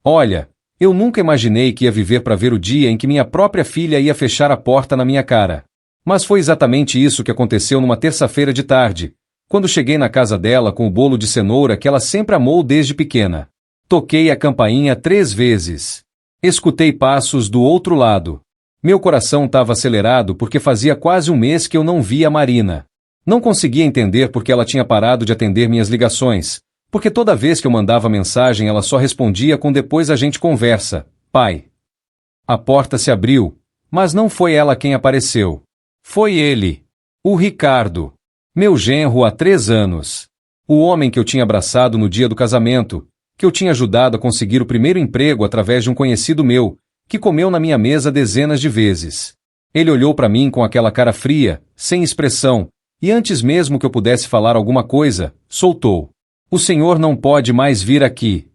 Olha, eu nunca imaginei que ia viver para ver o dia em que minha própria filha ia fechar a porta na minha cara. Mas foi exatamente isso que aconteceu numa terça-feira de tarde, quando cheguei na casa dela com o bolo de cenoura que ela sempre amou desde pequena. Toquei a campainha 3 vezes. Escutei passos do outro lado. Meu coração estava acelerado porque fazia quase um mês que eu não via a Marina. Não conseguia entender porque ela tinha parado de atender minhas ligações, porque toda vez que eu mandava mensagem ela só respondia com "depois a gente conversa, pai". A porta se abriu, mas não foi ela quem apareceu. Foi ele. O Ricardo. Meu genro há 3 anos. O homem que eu tinha abraçado no dia do casamento, que eu tinha ajudado a conseguir o primeiro emprego através de um conhecido meu, que comeu na minha mesa dezenas de vezes. Ele olhou para mim com aquela cara fria, sem expressão, e antes mesmo que eu pudesse falar alguma coisa, soltou: "O senhor não pode mais vir aqui."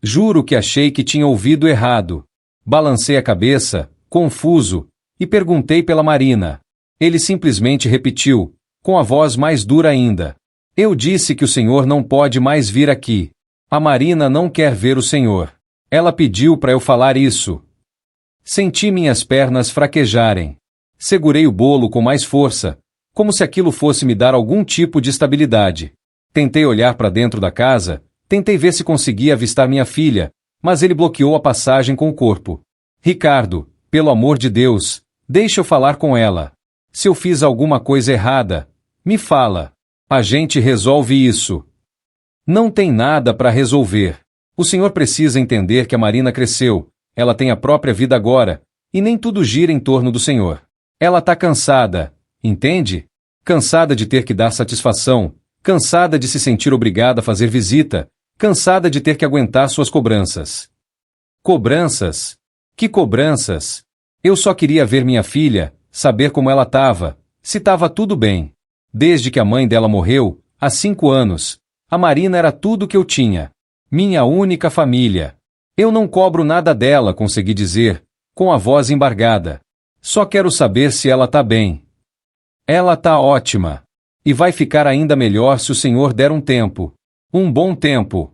Juro que achei que tinha ouvido errado. Balancei a cabeça, confuso, e perguntei pela Marina. Ele simplesmente repetiu, com a voz mais dura ainda: "Eu disse que o senhor não pode mais vir aqui. A Marina não quer ver o senhor. Ela pediu para eu falar isso." Senti minhas pernas fraquejarem. Segurei o bolo com mais força, como se aquilo fosse me dar algum tipo de estabilidade. Tentei olhar para dentro da casa, tentei ver se conseguia avistar minha filha, mas ele bloqueou a passagem com o corpo. "Ricardo, pelo amor de Deus, deixa eu falar com ela. Se eu fiz alguma coisa errada, me fala. A gente resolve isso." "Não tem nada para resolver. O senhor precisa entender que a Marina cresceu, ela tem a própria vida agora, e nem tudo gira em torno do senhor. Ela tá cansada, entende? Cansada de ter que dar satisfação, cansada de se sentir obrigada a fazer visita, cansada de ter que aguentar suas cobranças." "Cobranças? Que cobranças? Eu só queria ver minha filha, saber como ela estava, se estava tudo bem. Desde que a mãe dela morreu, há 5 anos, a Marina era tudo que eu tinha. Minha única família. Eu não cobro nada dela", consegui dizer, com a voz embargada. "Só quero saber se ela tá bem." "Ela tá ótima. E vai ficar ainda melhor se o senhor der um tempo. Um bom tempo."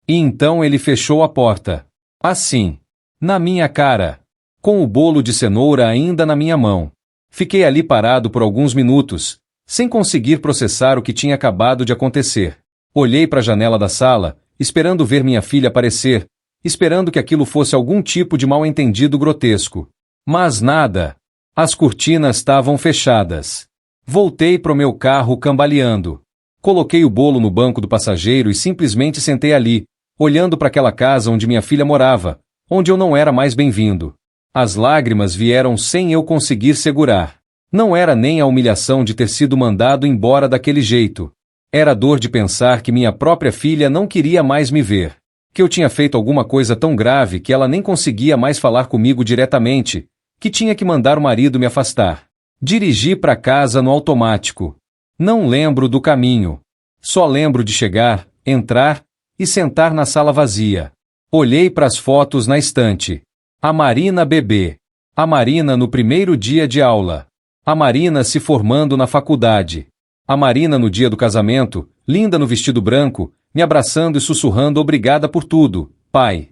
E então ele fechou a porta. Assim. Na minha cara. Com o bolo de cenoura ainda na minha mão. Fiquei ali parado por alguns minutos, sem conseguir processar o que tinha acabado de acontecer. Olhei para a janela da sala, esperando ver minha filha aparecer, esperando que aquilo fosse algum tipo de mal-entendido grotesco. Mas nada. As cortinas estavam fechadas. Voltei pro meu carro cambaleando. Coloquei o bolo no banco do passageiro e simplesmente sentei ali, olhando para aquela casa onde minha filha morava, onde eu não era mais bem-vindo. As lágrimas vieram sem eu conseguir segurar. Não era nem a humilhação de ter sido mandado embora daquele jeito. Era a dor de pensar que minha própria filha não queria mais me ver. Que eu tinha feito alguma coisa tão grave que ela nem conseguia mais falar comigo diretamente, que tinha que mandar o marido me afastar. Dirigi para casa no automático. Não lembro do caminho. Só lembro de chegar, entrar e sentar na sala vazia. Olhei para as fotos na estante. A Marina bebê. A Marina no primeiro dia de aula. A Marina se formando na faculdade. A Marina no dia do casamento, linda no vestido branco, me abraçando e sussurrando obrigada por tudo, pai.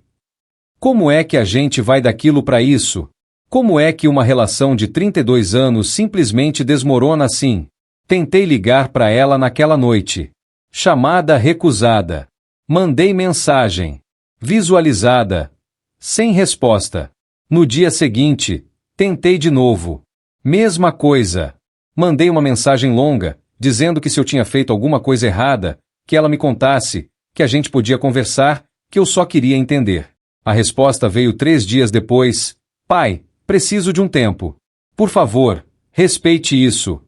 Como é que a gente vai daquilo para isso? Como é que uma relação de 32 anos simplesmente desmorona assim? Tentei ligar para ela naquela noite. Chamada recusada. Mandei mensagem. Visualizada. Sem resposta. No dia seguinte, tentei de novo. Mesma coisa. Mandei uma mensagem longa, dizendo que se eu tinha feito alguma coisa errada, que ela me contasse, que a gente podia conversar, que eu só queria entender. A resposta veio 3 dias depois. Pai, preciso de um tempo. Por favor, respeite isso.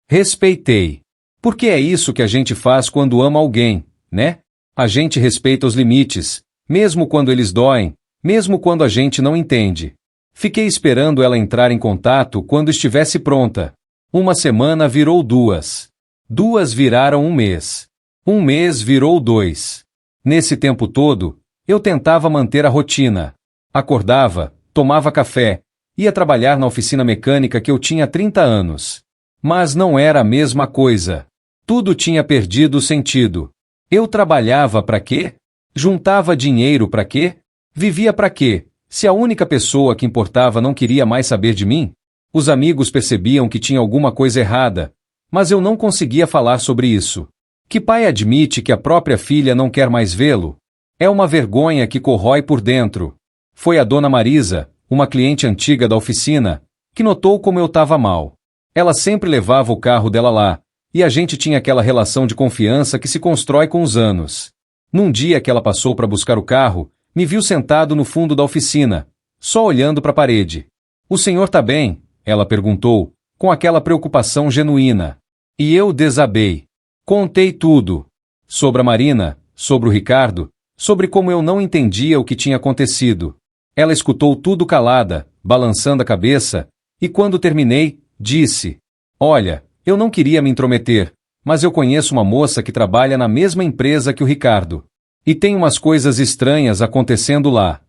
Respeitei. Porque é isso que a gente faz quando ama alguém, né? A gente respeita os limites, mesmo quando eles doem, mesmo quando a gente não entende. Fiquei esperando ela entrar em contato quando estivesse pronta. 1 semana virou 2. 2 viraram 1 mês. 1 mês virou 2. Nesse tempo todo, eu tentava manter a rotina. Acordava, tomava café, ia trabalhar na oficina mecânica que eu tinha há 30 anos. Mas não era a mesma coisa. Tudo tinha perdido sentido. Eu trabalhava para quê? Juntava dinheiro para quê? Vivia para quê, se a única pessoa que importava não queria mais saber de mim? Os amigos percebiam que tinha alguma coisa errada, mas eu não conseguia falar sobre isso. Que pai admite que a própria filha não quer mais vê-lo? É uma vergonha que corrói por dentro. Foi a dona Marisa, uma cliente antiga da oficina, que notou como eu estava mal. Ela sempre levava o carro dela lá, e a gente tinha aquela relação de confiança que se constrói com os anos. Num dia que ela passou para buscar o carro, me viu sentado no fundo da oficina, só olhando para a parede. "O senhor tá bem?" ela perguntou, com aquela preocupação genuína. E eu desabei. Contei tudo. Sobre a Marina, sobre o Ricardo, sobre como eu não entendia o que tinha acontecido. Ela escutou tudo calada, balançando a cabeça, e quando terminei, disse: "Olha, eu não queria me intrometer, mas eu conheço uma moça que trabalha na mesma empresa que o Ricardo. E tem umas coisas estranhas acontecendo lá."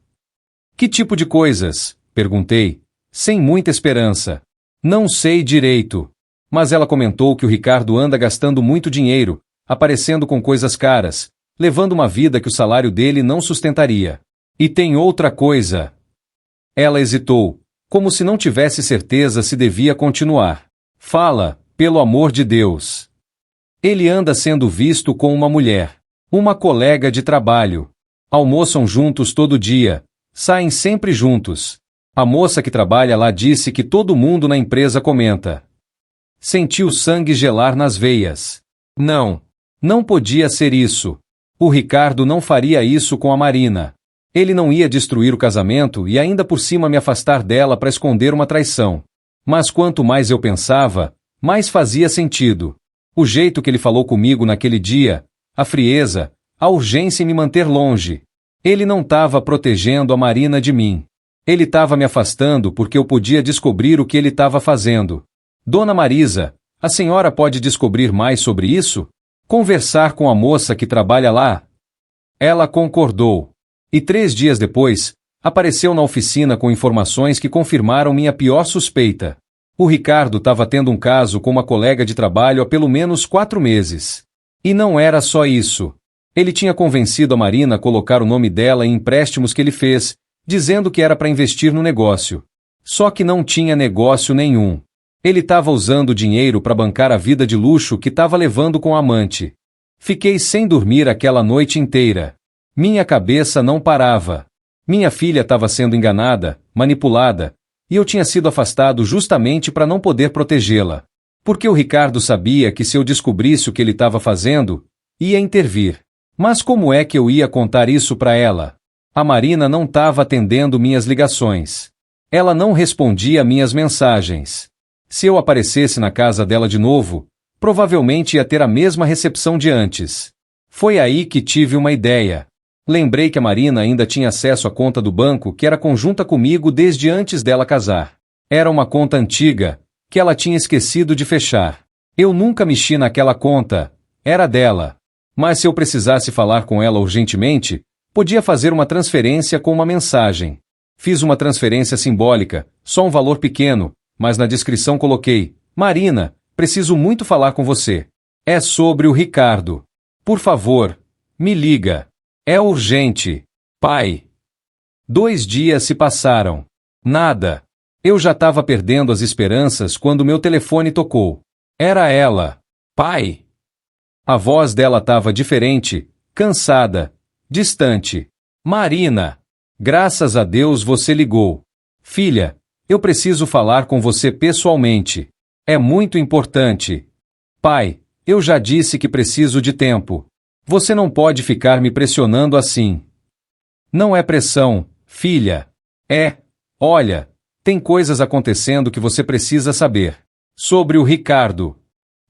"Que tipo de coisas?" perguntei, sem muita esperança. "Não sei direito. Mas ela comentou que o Ricardo anda gastando muito dinheiro, aparecendo com coisas caras, levando uma vida que o salário dele não sustentaria. E tem outra coisa." Ela hesitou, como se não tivesse certeza se devia continuar. "Fala, pelo amor de Deus." "Ele anda sendo visto com uma mulher, uma colega de trabalho. Almoçam juntos todo dia, saem sempre juntos. A moça que trabalha lá disse que todo mundo na empresa comenta." Senti o sangue gelar nas veias. Não podia ser isso. O Ricardo não faria isso com a Marina. Ele não ia destruir o casamento e ainda por cima me afastar dela para esconder uma traição. Mas quanto mais eu pensava, mais fazia sentido. O jeito que ele falou comigo naquele dia, a frieza, a urgência em me manter longe. Ele não estava protegendo a Marina de mim. Ele estava me afastando porque eu podia descobrir o que ele estava fazendo. "Dona Marisa, a senhora pode descobrir mais sobre isso? Conversar com a moça que trabalha lá?" Ela concordou. E 3 dias depois, apareceu na oficina com informações que confirmaram minha pior suspeita. O Ricardo estava tendo um caso com uma colega de trabalho há pelo menos 4 meses. E não era só isso. Ele tinha convencido a Marina a colocar o nome dela em empréstimos que ele fez, dizendo que era para investir no negócio. Só que não tinha negócio nenhum. Ele estava usando o dinheiro para bancar a vida de luxo que estava levando com a amante. Fiquei sem dormir aquela noite inteira. Minha cabeça não parava. Minha filha estava sendo enganada, manipulada, e eu tinha sido afastado justamente para não poder protegê-la. Porque o Ricardo sabia que se eu descobrisse o que ele estava fazendo, ia intervir. Mas como é que eu ia contar isso para ela? A Marina não estava atendendo minhas ligações. Ela não respondia minhas mensagens. Se eu aparecesse na casa dela de novo, provavelmente ia ter a mesma recepção de antes. Foi aí que tive uma ideia. Lembrei que a Marina ainda tinha acesso à conta do banco que era conjunta comigo desde antes dela casar. Era uma conta antiga, que ela tinha esquecido de fechar. Eu nunca mexi naquela conta, era dela. Mas se eu precisasse falar com ela urgentemente, podia fazer uma transferência com uma mensagem. Fiz uma transferência simbólica, só um valor pequeno, mas na descrição coloquei: "Marina, preciso muito falar com você. É sobre o Ricardo. Por favor, me liga. É urgente. Pai." 2 dias se passaram. Nada. Eu já estava perdendo as esperanças quando meu telefone tocou. Era ela. "Pai." A voz dela estava diferente, cansada, distante. "Marina, graças a Deus você ligou. Filha, eu preciso falar com você pessoalmente. É muito importante." "Pai, eu já disse que preciso de tempo. Você não pode ficar me pressionando assim." "Não é pressão, filha. Olha, tem coisas acontecendo que você precisa saber. Sobre o Ricardo."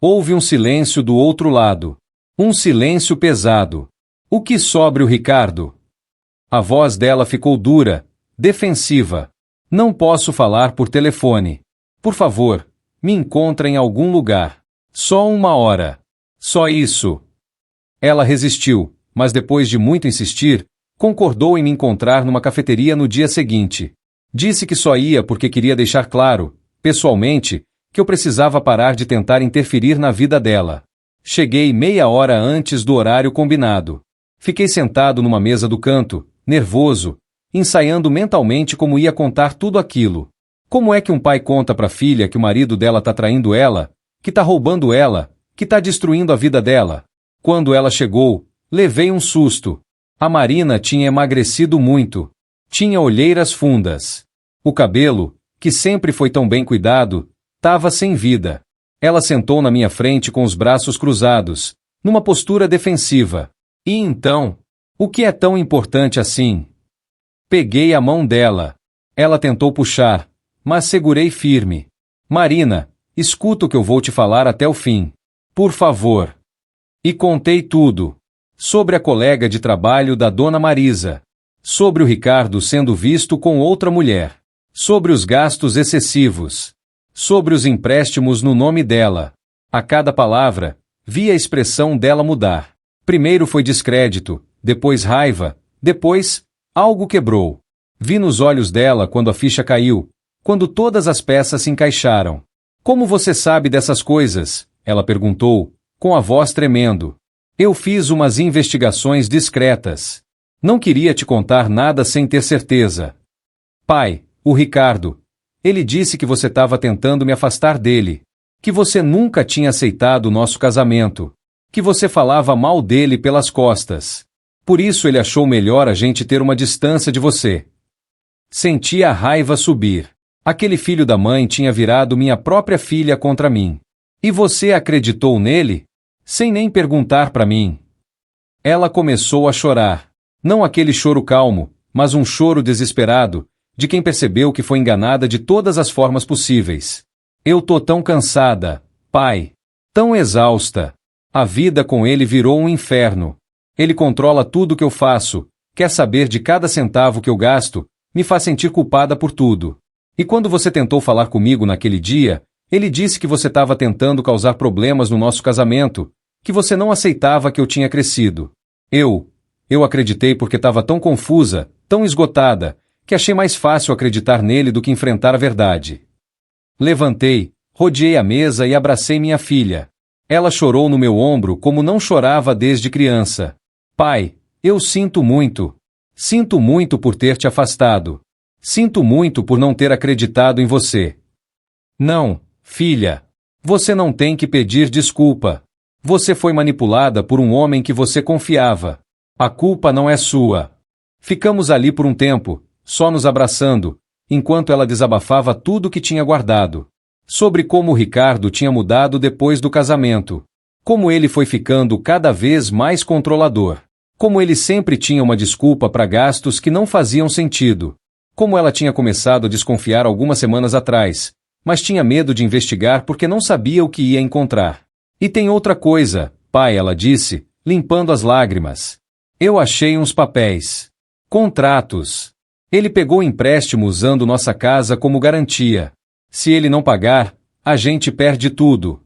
Houve um silêncio do outro lado. Um silêncio pesado. "O que sobre o Ricardo?" A voz dela ficou dura, defensiva. "Não posso falar por telefone. Por favor, me encontra em algum lugar. Só 1 hora. Só isso." Ela resistiu, mas depois de muito insistir, concordou em me encontrar numa cafeteria no dia seguinte. Disse que só ia porque queria deixar claro, pessoalmente, que eu precisava parar de tentar interferir na vida dela. Cheguei meia hora antes do horário combinado. Fiquei sentado numa mesa do canto, nervoso, ensaiando mentalmente como ia contar tudo aquilo. Como é que um pai conta para a filha que o marido dela tá traindo ela, que tá roubando ela, que tá destruindo a vida dela? Quando ela chegou, levei um susto. A Marina tinha emagrecido muito. Tinha olheiras fundas. O cabelo, que sempre foi tão bem cuidado, tava sem vida. Ela sentou na minha frente com os braços cruzados, numa postura defensiva. E então, o que é tão importante assim? Peguei a mão dela. Ela tentou puxar, mas segurei firme. Marina, escuta o que eu vou te falar até o fim. Por favor. E contei tudo. Sobre a colega de trabalho da Dona Marisa. Sobre o Ricardo sendo visto com outra mulher. Sobre os gastos excessivos. Sobre os empréstimos no nome dela. A cada palavra, vi a expressão dela mudar. Primeiro foi descrédito, depois raiva, depois, algo quebrou. Vi nos olhos dela quando a ficha caiu, quando todas as peças se encaixaram. Como você sabe dessas coisas? Ela perguntou, com a voz tremendo. Eu fiz umas investigações discretas. Não queria te contar nada sem ter certeza. Pai, o Ricardo. Ele disse que você estava tentando me afastar dele. Que você nunca tinha aceitado o nosso casamento. Que você falava mal dele pelas costas. Por isso ele achou melhor a gente ter uma distância de você. Senti a raiva subir. Aquele filho da mãe tinha virado minha própria filha contra mim. E você acreditou nele? Sem nem perguntar para mim. Ela começou a chorar. Não aquele choro calmo, mas um choro desesperado, de quem percebeu que foi enganada de todas as formas possíveis. Eu tô tão cansada, pai. Tão exausta. A vida com ele virou um inferno. Ele controla tudo que eu faço, quer saber de cada centavo que eu gasto, me faz sentir culpada por tudo. E quando você tentou falar comigo naquele dia, ele disse que você estava tentando causar problemas no nosso casamento, que você não aceitava que eu tinha crescido. Eu acreditei porque estava tão confusa, tão esgotada, que achei mais fácil acreditar nele do que enfrentar a verdade. Levantei, rodeei a mesa e abracei minha filha. Ela chorou no meu ombro como não chorava desde criança. Pai, eu sinto muito. Sinto muito por ter te afastado. Sinto muito por não ter acreditado em você. Não, filha. Você não tem que pedir desculpa. Você foi manipulada por um homem que você confiava. A culpa não é sua. Ficamos ali por um tempo, só nos abraçando, enquanto ela desabafava tudo o que tinha guardado. Sobre como o Ricardo tinha mudado depois do casamento. Como ele foi ficando cada vez mais controlador. Como ele sempre tinha uma desculpa para gastos que não faziam sentido. Como ela tinha começado a desconfiar algumas semanas atrás, mas tinha medo de investigar porque não sabia o que ia encontrar. E tem outra coisa, pai, ela disse, limpando as lágrimas. Eu achei uns papéis. Contratos. Ele pegou empréstimo usando nossa casa como garantia. Se ele não pagar, a gente perde tudo.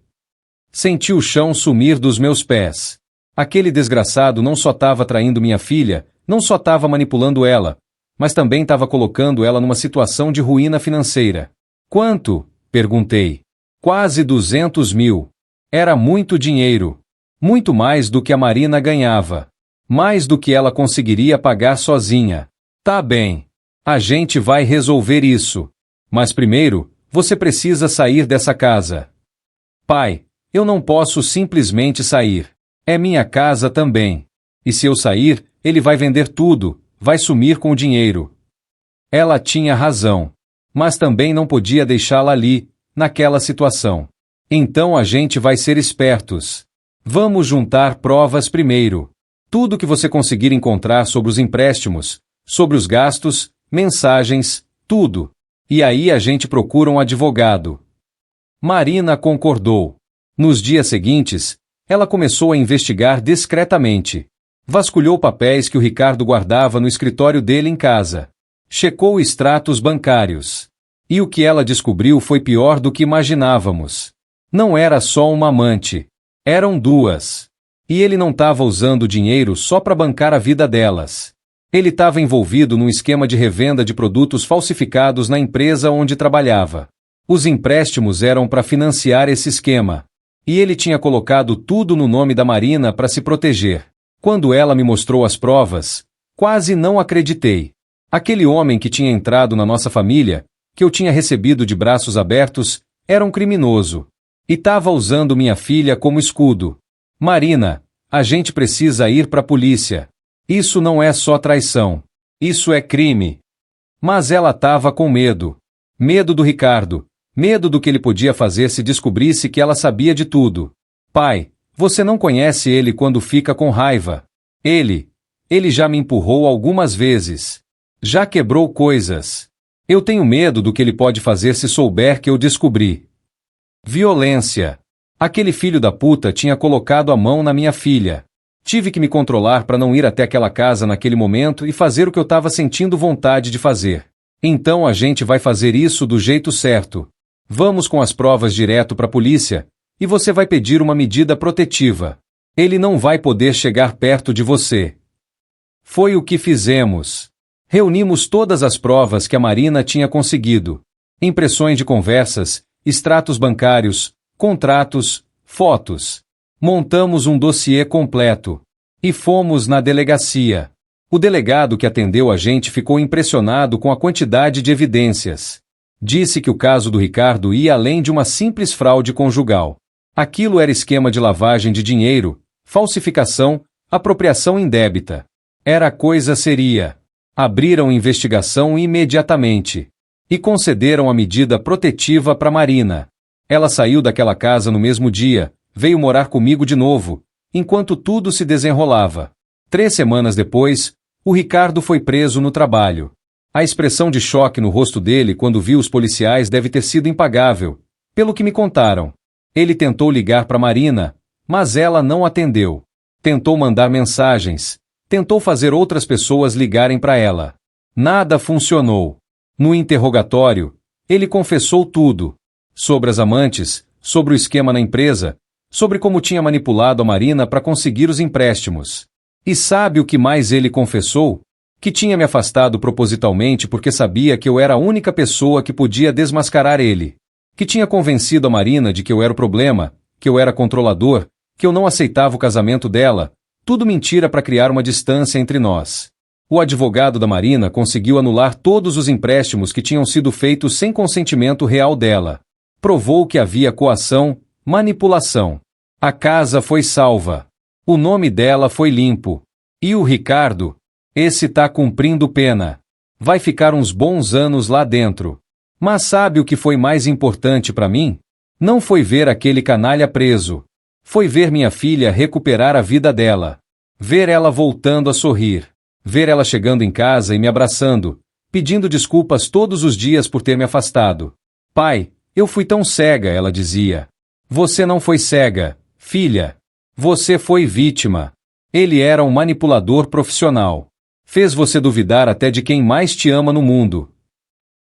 Senti o chão sumir dos meus pés. Aquele desgraçado não só estava traindo minha filha, não só estava manipulando ela, mas também estava colocando ela numa situação de ruína financeira. Quanto? Perguntei. Quase 200 mil. Era muito dinheiro. Muito mais do que a Marina ganhava. Mais do que ela conseguiria pagar sozinha. Tá bem. A gente vai resolver isso. Mas primeiro, você precisa sair dessa casa. Pai, eu não posso simplesmente sair. É minha casa também. E se eu sair, ele vai vender tudo, vai sumir com o dinheiro. Ela tinha razão. Mas também não podia deixá-la ali, naquela situação. Então a gente vai ser espertos. Vamos juntar provas primeiro. Tudo que você conseguir encontrar sobre os empréstimos, sobre os gastos, mensagens, tudo. E aí a gente procura um advogado. Marina concordou. Nos dias seguintes, ela começou a investigar discretamente. Vasculhou papéis que o Ricardo guardava no escritório dele em casa. Checou extratos bancários. E o que ela descobriu foi pior do que imaginávamos. Não era só uma amante. Eram duas. E ele não estava usando o dinheiro só para bancar a vida delas. Ele estava envolvido num esquema de revenda de produtos falsificados na empresa onde trabalhava. Os empréstimos eram para financiar esse esquema. E ele tinha colocado tudo no nome da Marina para se proteger. Quando ela me mostrou as provas, quase não acreditei. Aquele homem que tinha entrado na nossa família, que eu tinha recebido de braços abertos, era um criminoso. E estava usando minha filha como escudo. Marina, a gente precisa ir para a polícia. Isso não é só traição. Isso é crime. Mas ela estava com medo. Medo do Ricardo. Medo do que ele podia fazer se descobrisse que ela sabia de tudo. Pai, você não conhece ele quando fica com raiva. Ele já me empurrou algumas vezes. Já quebrou coisas. Eu tenho medo do que ele pode fazer se souber que eu descobri. Violência. Aquele filho da puta tinha colocado a mão na minha filha. Tive que me controlar para não ir até aquela casa naquele momento e fazer o que eu estava sentindo vontade de fazer. Então a gente vai fazer isso do jeito certo. Vamos com as provas direto para a polícia, e você vai pedir uma medida protetiva. Ele não vai poder chegar perto de você. Foi o que fizemos. Reunimos todas as provas que a Marina tinha conseguido. Impressões de conversas, extratos bancários, contratos, fotos. Montamos um dossiê completo. E fomos na delegacia. O delegado que atendeu a gente ficou impressionado com a quantidade de evidências. Disse que o caso do Ricardo ia além de uma simples fraude conjugal. Aquilo era esquema de lavagem de dinheiro, falsificação, apropriação indébita. Era coisa seria. Abriram investigação imediatamente. E concederam a medida protetiva para Marina. Ela saiu daquela casa no mesmo dia, veio morar comigo de novo, enquanto tudo se desenrolava. 3 semanas depois, o Ricardo foi preso no trabalho. A expressão de choque no rosto dele quando viu os policiais deve ter sido impagável, pelo que me contaram. Ele tentou ligar para Marina, mas ela não atendeu. Tentou mandar mensagens, tentou fazer outras pessoas ligarem para ela. Nada funcionou. No interrogatório, ele confessou tudo. Sobre as amantes, sobre o esquema na empresa, sobre como tinha manipulado a Marina para conseguir os empréstimos. E sabe o que mais ele confessou? Que tinha me afastado propositalmente porque sabia que eu era a única pessoa que podia desmascarar ele. Que tinha convencido a Marina de que eu era o problema, que eu era controlador, que eu não aceitava o casamento dela. Tudo mentira para criar uma distância entre nós. O advogado da Marina conseguiu anular todos os empréstimos que tinham sido feitos sem consentimento real dela. Provou que havia coação, manipulação. A casa foi salva. O nome dela foi limpo. E o Ricardo? Esse tá cumprindo pena. Vai ficar uns bons anos lá dentro. Mas sabe o que foi mais importante para mim? Não foi ver aquele canalha preso. Foi ver minha filha recuperar a vida dela. Ver ela voltando a sorrir. Ver ela chegando em casa e me abraçando, pedindo desculpas todos os dias por ter me afastado. Pai, eu fui tão cega, ela dizia. Você não foi cega, filha. Você foi vítima. Ele era um manipulador profissional. Fez você duvidar até de quem mais te ama no mundo.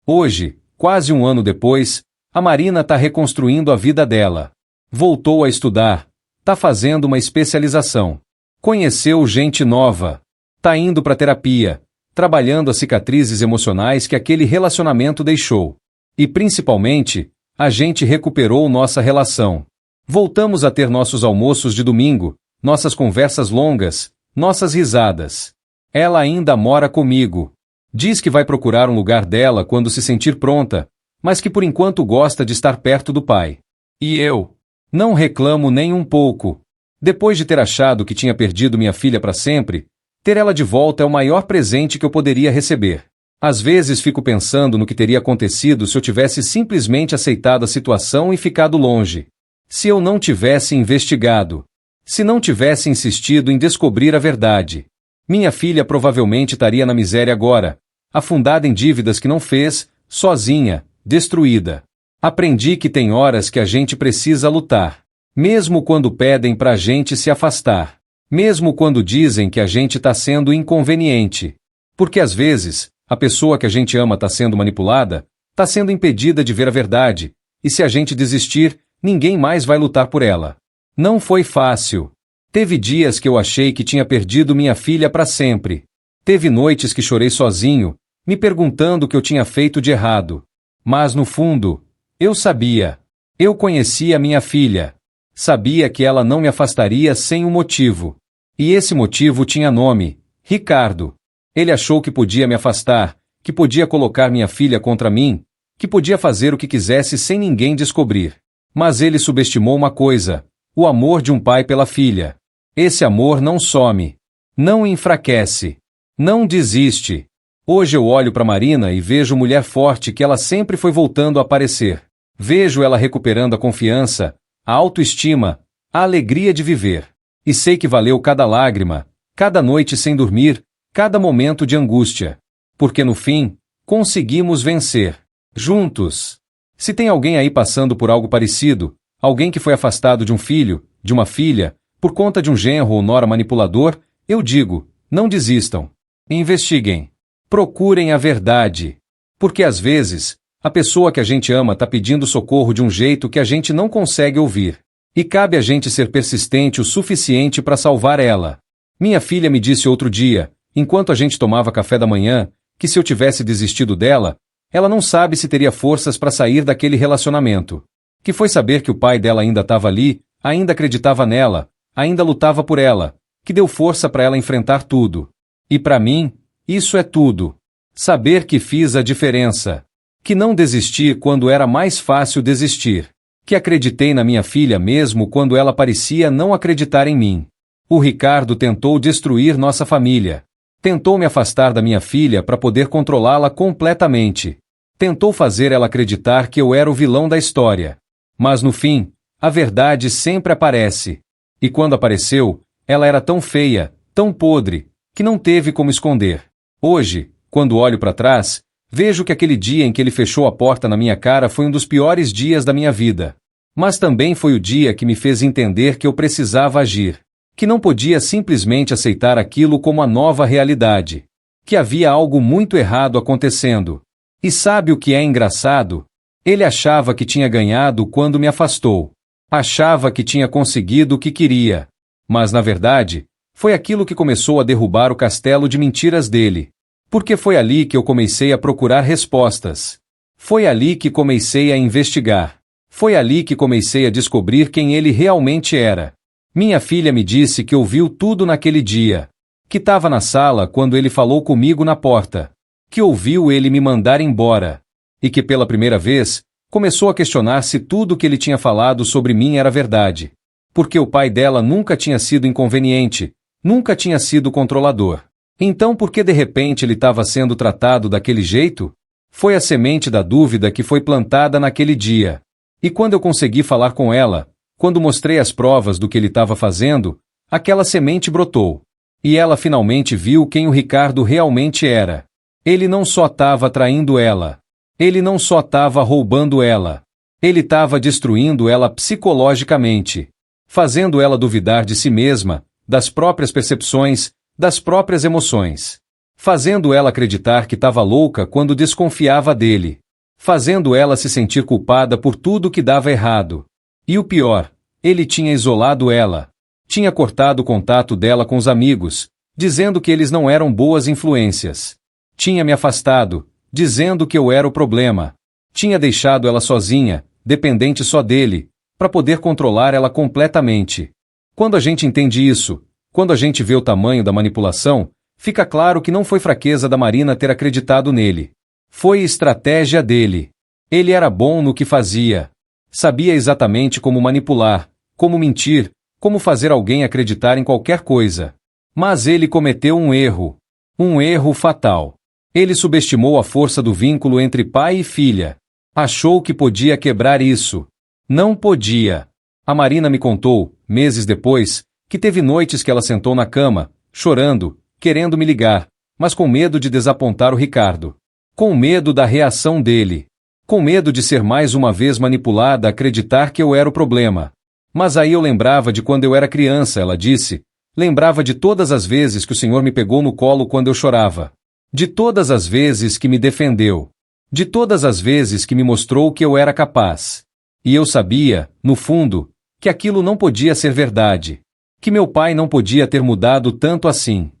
Hoje, quase um ano depois, a Marina está reconstruindo a vida dela. Voltou a estudar. Tá fazendo uma especialização. Conheceu gente nova. Tá indo para terapia, trabalhando as cicatrizes emocionais que aquele relacionamento deixou. E principalmente, a gente recuperou nossa relação. Voltamos a ter nossos almoços de domingo, nossas conversas longas, nossas risadas. Ela ainda mora comigo. Diz que vai procurar um lugar dela quando se sentir pronta, mas que por enquanto gosta de estar perto do pai. E eu? Não reclamo nem um pouco. Depois de ter achado que tinha perdido minha filha para sempre, ter ela de volta é o maior presente que eu poderia receber. Às vezes fico pensando no que teria acontecido se eu tivesse simplesmente aceitado a situação e ficado longe. Se eu não tivesse investigado. Se não tivesse insistido em descobrir a verdade. Minha filha provavelmente estaria na miséria agora, afundada em dívidas que não fez, sozinha, destruída. Aprendi que tem horas que a gente precisa lutar. Mesmo quando pedem pra gente se afastar. Mesmo quando dizem que a gente está sendo inconveniente. Porque às vezes, a pessoa que a gente ama está sendo manipulada, está sendo impedida de ver a verdade, e se a gente desistir, ninguém mais vai lutar por ela. Não foi fácil. Teve dias que eu achei que tinha perdido minha filha para sempre. Teve noites que chorei sozinho, me perguntando o que eu tinha feito de errado. Mas no fundo, eu sabia. Eu conhecia minha filha. Sabia que ela não me afastaria sem um motivo. E esse motivo tinha nome: Ricardo. Ele achou que podia me afastar, que podia colocar minha filha contra mim, que podia fazer o que quisesse sem ninguém descobrir. Mas ele subestimou uma coisa: o amor de um pai pela filha. Esse amor não some, não enfraquece, não desiste. Hoje eu olho para Marina e vejo mulher forte que ela sempre foi voltando a parecer. Vejo ela recuperando a confiança, a autoestima, a alegria de viver. E sei que valeu cada lágrima, cada noite sem dormir, cada momento de angústia. Porque no fim, conseguimos vencer. Juntos. Se tem alguém aí passando por algo parecido, alguém que foi afastado de um filho, de uma filha, por conta de um genro ou nora manipulador, eu digo, não desistam. Investiguem. Procurem a verdade. Porque às vezes, a pessoa que a gente ama está pedindo socorro de um jeito que a gente não consegue ouvir. E cabe a gente ser persistente o suficiente para salvar ela. Minha filha me disse outro dia, enquanto a gente tomava café da manhã, que se eu tivesse desistido dela, ela não sabe se teria forças para sair daquele relacionamento. Que foi saber que o pai dela ainda estava ali, ainda acreditava nela, ainda lutava por ela, que deu força para ela enfrentar tudo. E para mim, isso é tudo. Saber que fiz a diferença. Que não desisti quando era mais fácil desistir. Que acreditei na minha filha mesmo quando ela parecia não acreditar em mim. O Ricardo tentou destruir nossa família. Tentou me afastar da minha filha para poder controlá-la completamente. Tentou fazer ela acreditar que eu era o vilão da história. Mas no fim, a verdade sempre aparece. E quando apareceu, ela era tão feia, tão podre, que não teve como esconder. Hoje, quando olho para trás, vejo que aquele dia em que ele fechou a porta na minha cara foi um dos piores dias da minha vida. Mas também foi o dia que me fez entender que eu precisava agir. Que não podia simplesmente aceitar aquilo como a nova realidade. Que havia algo muito errado acontecendo. E sabe o que é engraçado? Ele achava que tinha ganhado quando me afastou. Achava que tinha conseguido o que queria. Mas, na verdade, foi aquilo que começou a derrubar o castelo de mentiras dele. Porque foi ali que eu comecei a procurar respostas. Foi ali que comecei a investigar. Foi ali que comecei a descobrir quem ele realmente era. Minha filha me disse que ouviu tudo naquele dia. Que estava na sala quando ele falou comigo na porta. Que ouviu ele me mandar embora. E que pela primeira vez, começou a questionar se tudo que ele tinha falado sobre mim era verdade. Porque o pai dela nunca tinha sido inconveniente, nunca tinha sido controlador. Então por que de repente ele estava sendo tratado daquele jeito? Foi a semente da dúvida que foi plantada naquele dia. E quando eu consegui falar com ela, quando mostrei as provas do que ele estava fazendo, aquela semente brotou. E ela finalmente viu quem o Ricardo realmente era. Ele não só estava traindo ela. Ele não só estava roubando ela. Ele estava destruindo ela psicologicamente. Fazendo ela duvidar de si mesma, das próprias percepções, das próprias emoções. Fazendo ela acreditar que estava louca quando desconfiava dele. Fazendo ela se sentir culpada por tudo que dava errado. E o pior, ele tinha isolado ela. Tinha cortado o contato dela com os amigos, dizendo que eles não eram boas influências. Tinha me afastado, dizendo que eu era o problema. Tinha deixado ela sozinha, dependente só dele, para poder controlar ela completamente. Quando a gente entende isso, quando a gente vê o tamanho da manipulação, fica claro que não foi fraqueza da Marina ter acreditado nele. Foi estratégia dele. Ele era bom no que fazia. Sabia exatamente como manipular, como mentir, como fazer alguém acreditar em qualquer coisa. Mas ele cometeu um erro fatal. Ele subestimou a força do vínculo entre pai e filha. Achou que podia quebrar isso. Não podia. A Marina me contou, meses depois, que teve noites que ela sentou na cama, chorando, querendo me ligar, mas com medo de desapontar o Ricardo. Com medo da reação dele. Com medo de ser mais uma vez manipulada a acreditar que eu era o problema. Mas aí eu lembrava de quando eu era criança, ela disse. Lembrava de todas as vezes que o Senhor me pegou no colo quando eu chorava. De todas as vezes que me defendeu. De todas as vezes que me mostrou que eu era capaz. E eu sabia, no fundo, que aquilo não podia ser verdade. Que meu pai não podia ter mudado tanto assim.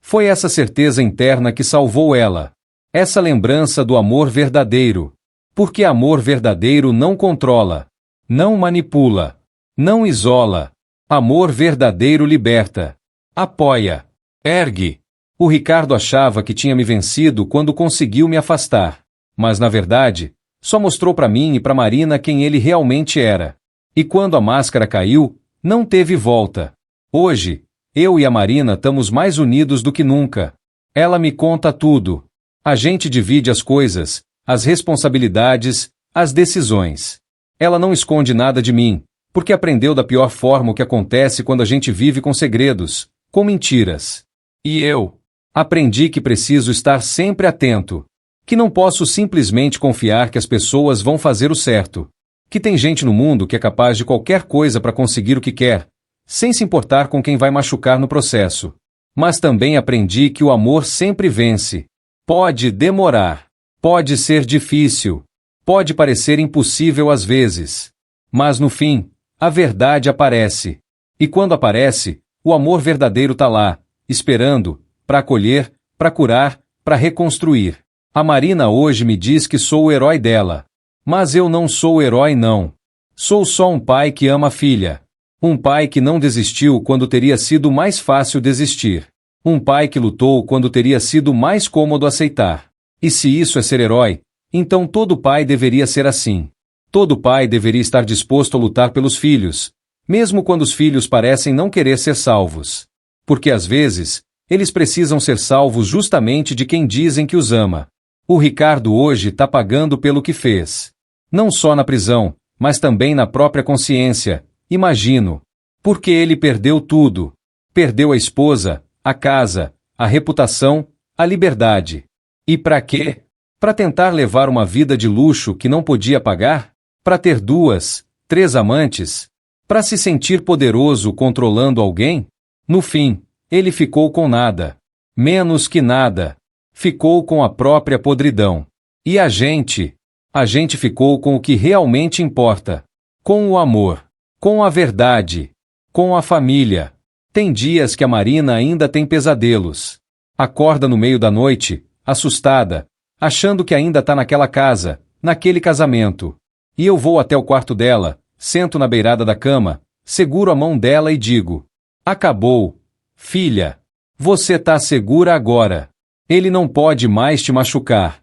Foi essa certeza interna que salvou ela. Essa lembrança do amor verdadeiro. Porque amor verdadeiro não controla, não manipula, não isola. Amor verdadeiro liberta. Apoia. Ergue. O Ricardo achava que tinha me vencido quando conseguiu me afastar. Mas, na verdade, só mostrou para mim e para Marina quem ele realmente era. E quando a máscara caiu, não teve volta. Hoje, eu e a Marina estamos mais unidos do que nunca. Ela me conta tudo. A gente divide as coisas, as responsabilidades, as decisões. Ela não esconde nada de mim, porque aprendeu da pior forma o que acontece quando a gente vive com segredos, com mentiras. E eu aprendi que preciso estar sempre atento, que não posso simplesmente confiar que as pessoas vão fazer o certo, que tem gente no mundo que é capaz de qualquer coisa para conseguir o que quer, sem se importar com quem vai machucar no processo. Mas também aprendi que o amor sempre vence. Pode demorar, pode ser difícil, pode parecer impossível às vezes, mas no fim, a verdade aparece. E quando aparece, o amor verdadeiro está lá, esperando, para acolher, para curar, para reconstruir. A Marina hoje me diz que sou o herói dela. Mas eu não sou o herói não. Sou só um pai que ama a filha. Um pai que não desistiu quando teria sido mais fácil desistir. Um pai que lutou quando teria sido mais cômodo aceitar. E se isso é ser herói, então todo pai deveria ser assim. Todo pai deveria estar disposto a lutar pelos filhos, mesmo quando os filhos parecem não querer ser salvos. Porque às vezes, eles precisam ser salvos justamente de quem dizem que os ama. O Ricardo hoje está pagando pelo que fez. Não só na prisão, mas também na própria consciência, imagino. Porque ele perdeu tudo. Perdeu a esposa, a casa, a reputação, a liberdade. E para quê? Para tentar levar uma vida de luxo que não podia pagar? Para ter 2, 3 amantes? Para se sentir poderoso controlando alguém? No fim, ele ficou com nada. Menos que nada. Ficou com a própria podridão. E a gente? A gente ficou com o que realmente importa. Com o amor. Com a verdade. Com a família. Tem dias que a Marina ainda tem pesadelos. Acorda no meio da noite, assustada, achando que ainda está naquela casa, naquele casamento. E eu vou até o quarto dela, sento na beirada da cama, seguro a mão dela e digo: acabou, filha. Você tá segura agora. Ele não pode mais te machucar.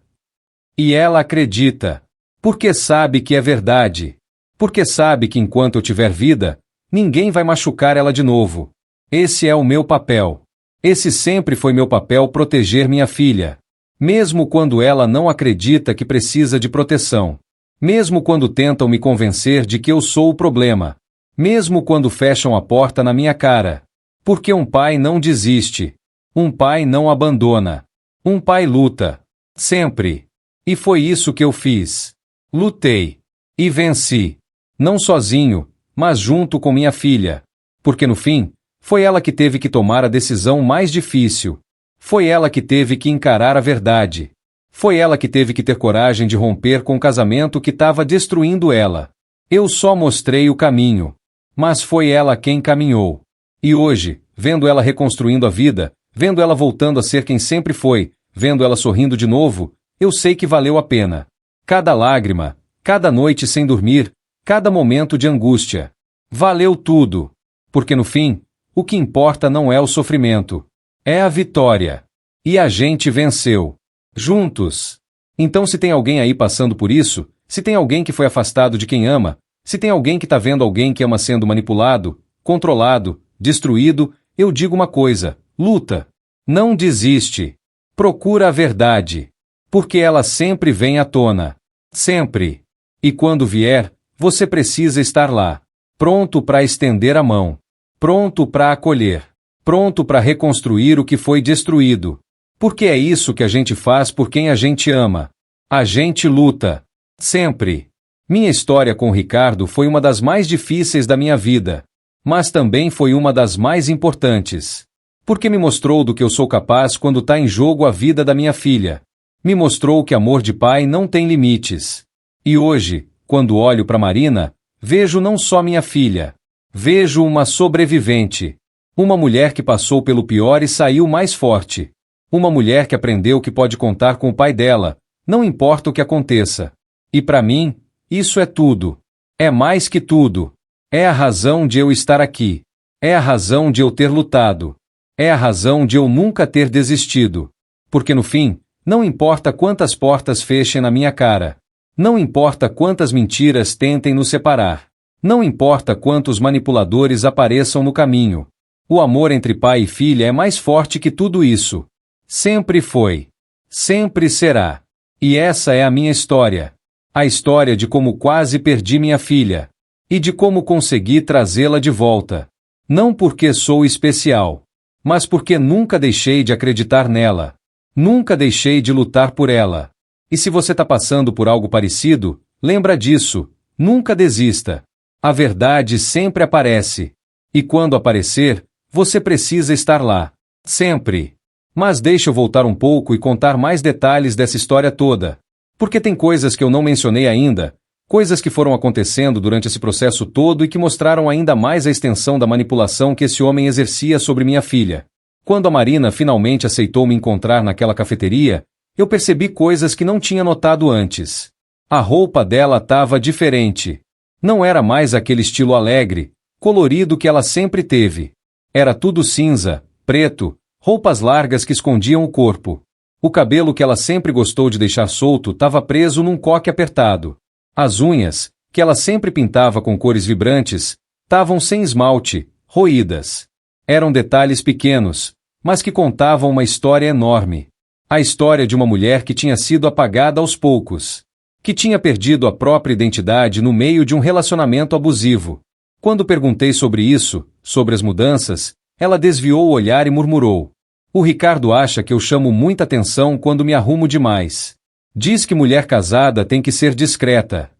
E ela acredita. Porque sabe que é verdade. Porque sabe que enquanto eu tiver vida, ninguém vai machucar ela de novo. Esse é o meu papel. Esse sempre foi meu papel, proteger minha filha. Mesmo quando ela não acredita que precisa de proteção. Mesmo quando tentam me convencer de que eu sou o problema. Mesmo quando fecham a porta na minha cara. Porque um pai não desiste. Um pai não abandona. Um pai luta. Sempre. E foi isso que eu fiz. Lutei. E venci. Não sozinho, mas junto com minha filha. Porque no fim, foi ela que teve que tomar a decisão mais difícil. Foi ela que teve que encarar a verdade. Foi ela que teve que ter coragem de romper com o casamento que estava destruindo ela. Eu só mostrei o caminho. Mas foi ela quem caminhou. E hoje, vendo ela reconstruindo a vida, vendo ela voltando a ser quem sempre foi, vendo ela sorrindo de novo, eu sei que valeu a pena. Cada lágrima, cada noite sem dormir, cada momento de angústia. Valeu tudo. Porque no fim, o que importa não é o sofrimento. É a vitória. E a gente venceu. Juntos. Então se tem alguém aí passando por isso, se tem alguém que foi afastado de quem ama, se tem alguém que está vendo alguém que ama sendo manipulado, controlado, destruído, eu digo uma coisa: luta. Não desiste. Procura a verdade. Porque ela sempre vem à tona. Sempre. E quando vier, você precisa estar lá. Pronto para estender a mão. Pronto para acolher. Pronto para reconstruir o que foi destruído. Porque é isso que a gente faz por quem a gente ama. A gente luta. Sempre. Minha história com o Ricardo foi uma das mais difíceis da minha vida. Mas também foi uma das mais importantes. Porque me mostrou do que eu sou capaz quando está em jogo a vida da minha filha. Me mostrou que amor de pai não tem limites. E hoje, quando olho para Marina, vejo não só minha filha. Vejo uma sobrevivente. Uma mulher que passou pelo pior e saiu mais forte. Uma mulher que aprendeu que pode contar com o pai dela, não importa o que aconteça. E para mim, isso é tudo. É mais que tudo. É a razão de eu estar aqui. É a razão de eu ter lutado. É a razão de eu nunca ter desistido. Porque no fim, não importa quantas portas fechem na minha cara. Não importa quantas mentiras tentem nos separar. Não importa quantos manipuladores apareçam no caminho. O amor entre pai e filha é mais forte que tudo isso. Sempre foi. Sempre será. E essa é a minha história. A história de como quase perdi minha filha. E de como consegui trazê-la de volta. Não porque sou especial. Mas porque nunca deixei de acreditar nela. Nunca deixei de lutar por ela. E se você está passando por algo parecido, lembra disso. Nunca desista. A verdade sempre aparece. E quando aparecer, você precisa estar lá. Sempre. Mas deixa eu voltar um pouco e contar mais detalhes dessa história toda. Porque tem coisas que eu não mencionei ainda, coisas que foram acontecendo durante esse processo todo e que mostraram ainda mais a extensão da manipulação que esse homem exercia sobre minha filha. Quando a Marina finalmente aceitou me encontrar naquela cafeteria, eu percebi coisas que não tinha notado antes. A roupa dela estava diferente. Não era mais aquele estilo alegre, colorido que ela sempre teve. Era tudo cinza, preto, roupas largas que escondiam o corpo. O cabelo que ela sempre gostou de deixar solto estava preso num coque apertado. As unhas, que ela sempre pintava com cores vibrantes, estavam sem esmalte, roídas. Eram detalhes pequenos, mas que contavam uma história enorme. A história de uma mulher que tinha sido apagada aos poucos. Que tinha perdido a própria identidade no meio de um relacionamento abusivo. Quando perguntei sobre isso, sobre as mudanças, ela desviou o olhar e murmurou: "O Ricardo acha que eu chamo muita atenção quando me arrumo demais. Diz que mulher casada tem que ser discreta."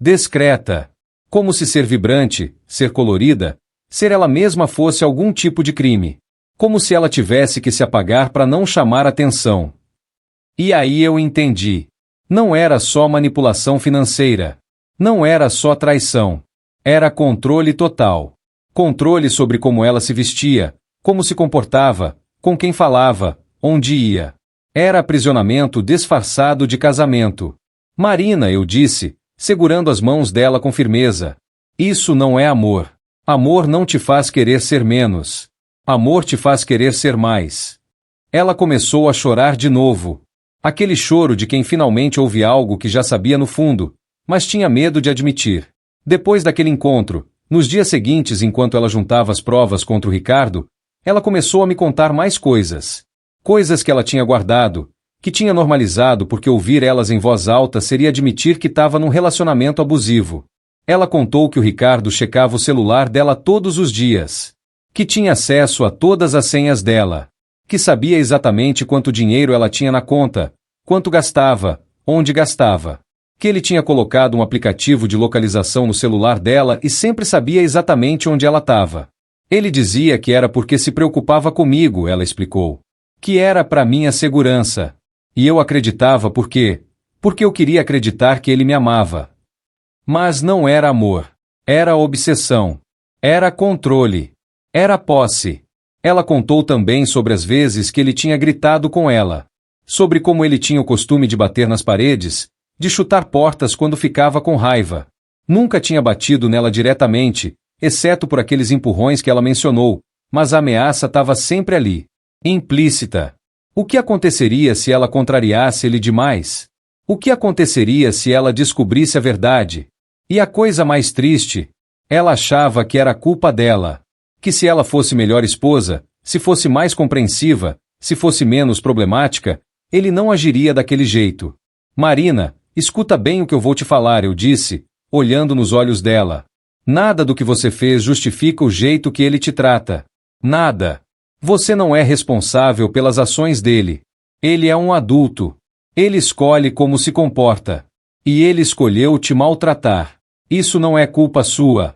Discreta. Como se ser vibrante, ser colorida, ser ela mesma fosse algum tipo de crime. Como se ela tivesse que se apagar para não chamar atenção. E aí eu entendi. Não era só manipulação financeira. Não era só traição. Era controle total. Controle sobre como ela se vestia, como se comportava, com quem falava, onde ia. Era aprisionamento disfarçado de casamento. "Marina", eu disse, segurando as mãos dela com firmeza. "Isso não é amor. Amor não te faz querer ser menos. Amor te faz querer ser mais." Ela começou a chorar de novo. Aquele choro de quem finalmente ouve algo que já sabia no fundo, mas tinha medo de admitir. Depois daquele encontro, nos dias seguintes, enquanto ela juntava as provas contra o Ricardo, ela começou a me contar mais coisas. Coisas que ela tinha guardado, que tinha normalizado porque ouvir elas em voz alta seria admitir que estava num relacionamento abusivo. Ela contou que o Ricardo checava o celular dela todos os dias. Que tinha acesso a todas as senhas dela. Que sabia exatamente quanto dinheiro ela tinha na conta, quanto gastava, onde gastava. Que ele tinha colocado um aplicativo de localização no celular dela e sempre sabia exatamente onde ela estava. Ele dizia que era porque se preocupava comigo, ela explicou. Que era para minha segurança. E eu acreditava porque eu queria acreditar que ele me amava. Mas não era amor. Era obsessão. Era controle. Era posse. Ela contou também sobre as vezes que ele tinha gritado com ela. Sobre como ele tinha o costume de bater nas paredes, de chutar portas quando ficava com raiva. Nunca tinha batido nela diretamente, exceto por aqueles empurrões que ela mencionou, mas a ameaça estava sempre ali, implícita. O que aconteceria se ela contrariasse ele demais? O que aconteceria se ela descobrisse a verdade? E a coisa mais triste, ela achava que era culpa dela. Que se ela fosse melhor esposa, se fosse mais compreensiva, se fosse menos problemática, ele não agiria daquele jeito. "Marina, escuta bem o que eu vou te falar", eu disse, olhando nos olhos dela. "Nada do que você fez justifica o jeito que ele te trata. Nada. Você não é responsável pelas ações dele. Ele é um adulto. Ele escolhe como se comporta. E ele escolheu te maltratar. Isso não é culpa sua."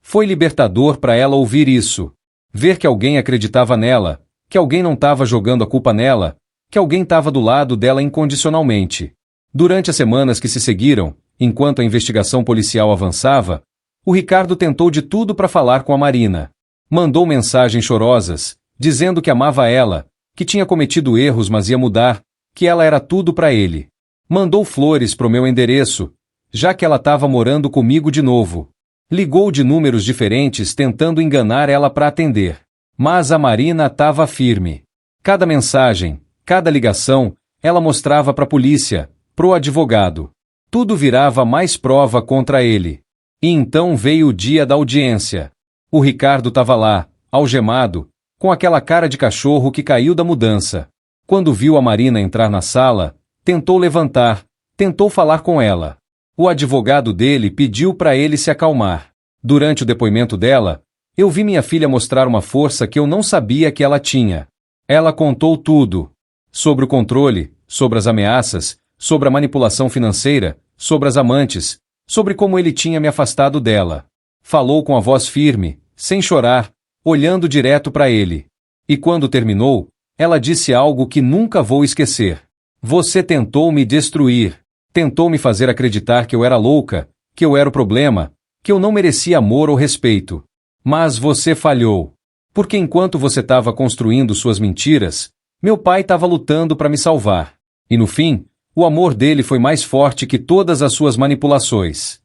Foi libertador para ela ouvir isso. Ver que alguém acreditava nela, que alguém não estava jogando a culpa nela, que alguém estava do lado dela incondicionalmente. Durante as semanas que se seguiram, enquanto a investigação policial avançava, o Ricardo tentou de tudo para falar com a Marina. Mandou mensagens chorosas, dizendo que amava ela, que tinha cometido erros mas ia mudar, que ela era tudo para ele. Mandou flores pro meu endereço, já que ela estava morando comigo de novo. Ligou de números diferentes tentando enganar ela para atender. Mas a Marina estava firme. Cada mensagem, cada ligação, ela mostrava para a polícia, pro advogado. Tudo virava mais prova contra ele. E então veio o dia da audiência. O Ricardo estava lá, algemado, com aquela cara de cachorro que caiu da mudança. Quando viu a Marina entrar na sala, tentou levantar, tentou falar com ela. O advogado dele pediu para ele se acalmar. Durante o depoimento dela, eu vi minha filha mostrar uma força que eu não sabia que ela tinha. Ela contou tudo. Sobre o controle, sobre as ameaças, sobre a manipulação financeira, sobre as amantes, sobre como ele tinha me afastado dela. Falou com a voz firme, sem chorar, olhando direto para ele. E quando terminou, ela disse algo que nunca vou esquecer. Você tentou me destruir. Tentou me fazer acreditar que eu era louca, que eu era o problema, que eu não merecia amor ou respeito. Mas você falhou. Porque enquanto você estava construindo suas mentiras, meu pai estava lutando para me salvar. E no fim, o amor dele foi mais forte que todas as suas manipulações.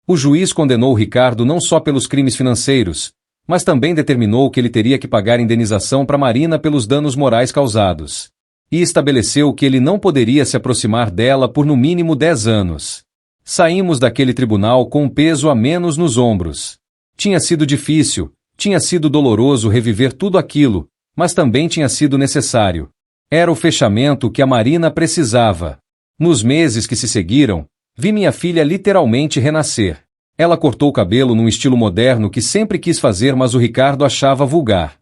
O juiz condenou o Ricardo não só pelos crimes financeiros, mas também determinou que ele teria que pagar indenização para Marina pelos danos morais causados. E estabeleceu que ele não poderia se aproximar dela por no mínimo 10 anos. Saímos daquele tribunal com um peso a menos nos ombros. Tinha sido difícil, tinha sido doloroso reviver tudo aquilo, mas também tinha sido necessário. Era o fechamento que a Marina precisava. Nos meses que se seguiram, vi minha filha literalmente renascer. Ela cortou o cabelo num estilo moderno que sempre quis fazer, mas o Ricardo achava vulgar.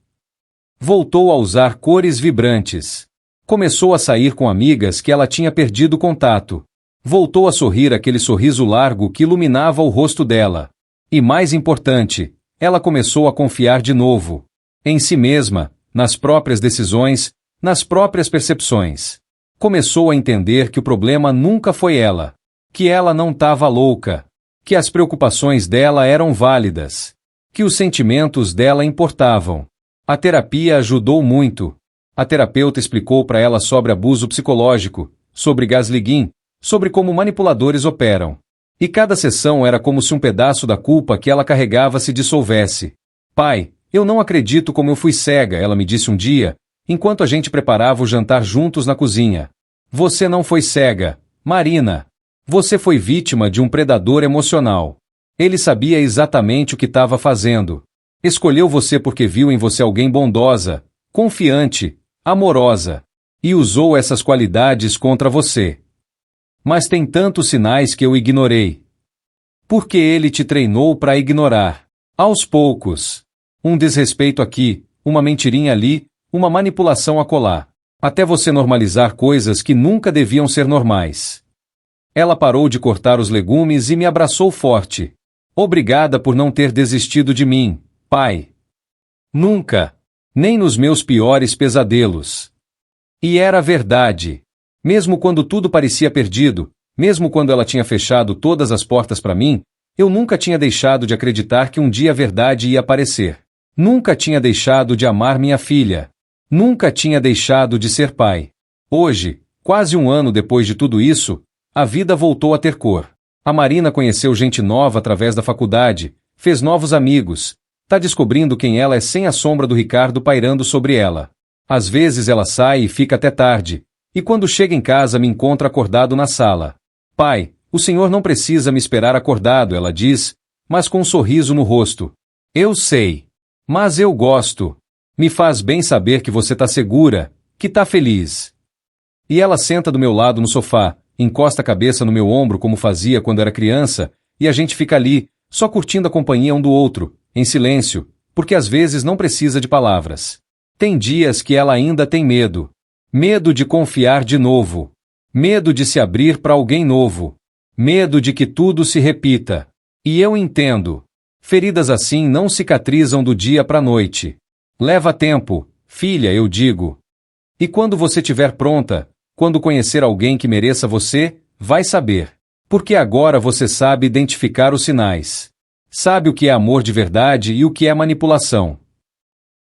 Voltou a usar cores vibrantes. Começou a sair com amigas que ela tinha perdido contato. Voltou a sorrir aquele sorriso largo que iluminava o rosto dela. E mais importante, ela começou a confiar de novo. Em si mesma, nas próprias decisões, nas próprias percepções. Começou a entender que o problema nunca foi ela. Que ela não estava louca. Que as preocupações dela eram válidas. Que os sentimentos dela importavam. A terapia ajudou muito. A terapeuta explicou para ela sobre abuso psicológico, sobre gaslighting, sobre como manipuladores operam. E cada sessão era como se um pedaço da culpa que ela carregava se dissolvesse. Pai, eu não acredito como eu fui cega, ela me disse um dia, enquanto a gente preparava o jantar juntos na cozinha. Você não foi cega, Marina. Você foi vítima de um predador emocional. Ele sabia exatamente o que estava fazendo. Escolheu você porque viu em você alguém bondosa, confiante, amorosa, e usou essas qualidades contra você. Mas tem tantos sinais que eu ignorei. Porque ele te treinou para ignorar. Aos poucos. Um desrespeito aqui, uma mentirinha ali, uma manipulação acolá. Até você normalizar coisas que nunca deviam ser normais. Ela parou de cortar os legumes e me abraçou forte. Obrigada por não ter desistido de mim, pai. Nunca. Nem nos meus piores pesadelos. E era verdade. Mesmo quando tudo parecia perdido, mesmo quando ela tinha fechado todas as portas para mim, eu nunca tinha deixado de acreditar que um dia a verdade ia aparecer. Nunca tinha deixado de amar minha filha. Nunca tinha deixado de ser pai. Hoje, quase um ano depois de tudo isso, a vida voltou a ter cor. A Marina conheceu gente nova através da faculdade, fez novos amigos, tá descobrindo quem ela é sem a sombra do Ricardo pairando sobre ela. Às vezes ela sai e fica até tarde, e quando chega em casa me encontra acordado na sala. Pai, o senhor não precisa me esperar acordado, ela diz, mas com um sorriso no rosto. Eu sei. Mas eu gosto. Me faz bem saber que você tá segura, que tá feliz. E ela senta do meu lado no sofá, encosta a cabeça no meu ombro como fazia quando era criança, e a gente fica ali, só curtindo a companhia um do outro, em silêncio, porque às vezes não precisa de palavras. Tem dias que ela ainda tem medo. Medo de confiar de novo. Medo de se abrir para alguém novo. Medo de que tudo se repita. E eu entendo. Feridas assim não cicatrizam do dia para a noite. Leva tempo, filha, eu digo. E quando você estiver pronta, quando conhecer alguém que mereça você, vai saber. Porque agora você sabe identificar os sinais. Sabe o que é amor de verdade e o que é manipulação.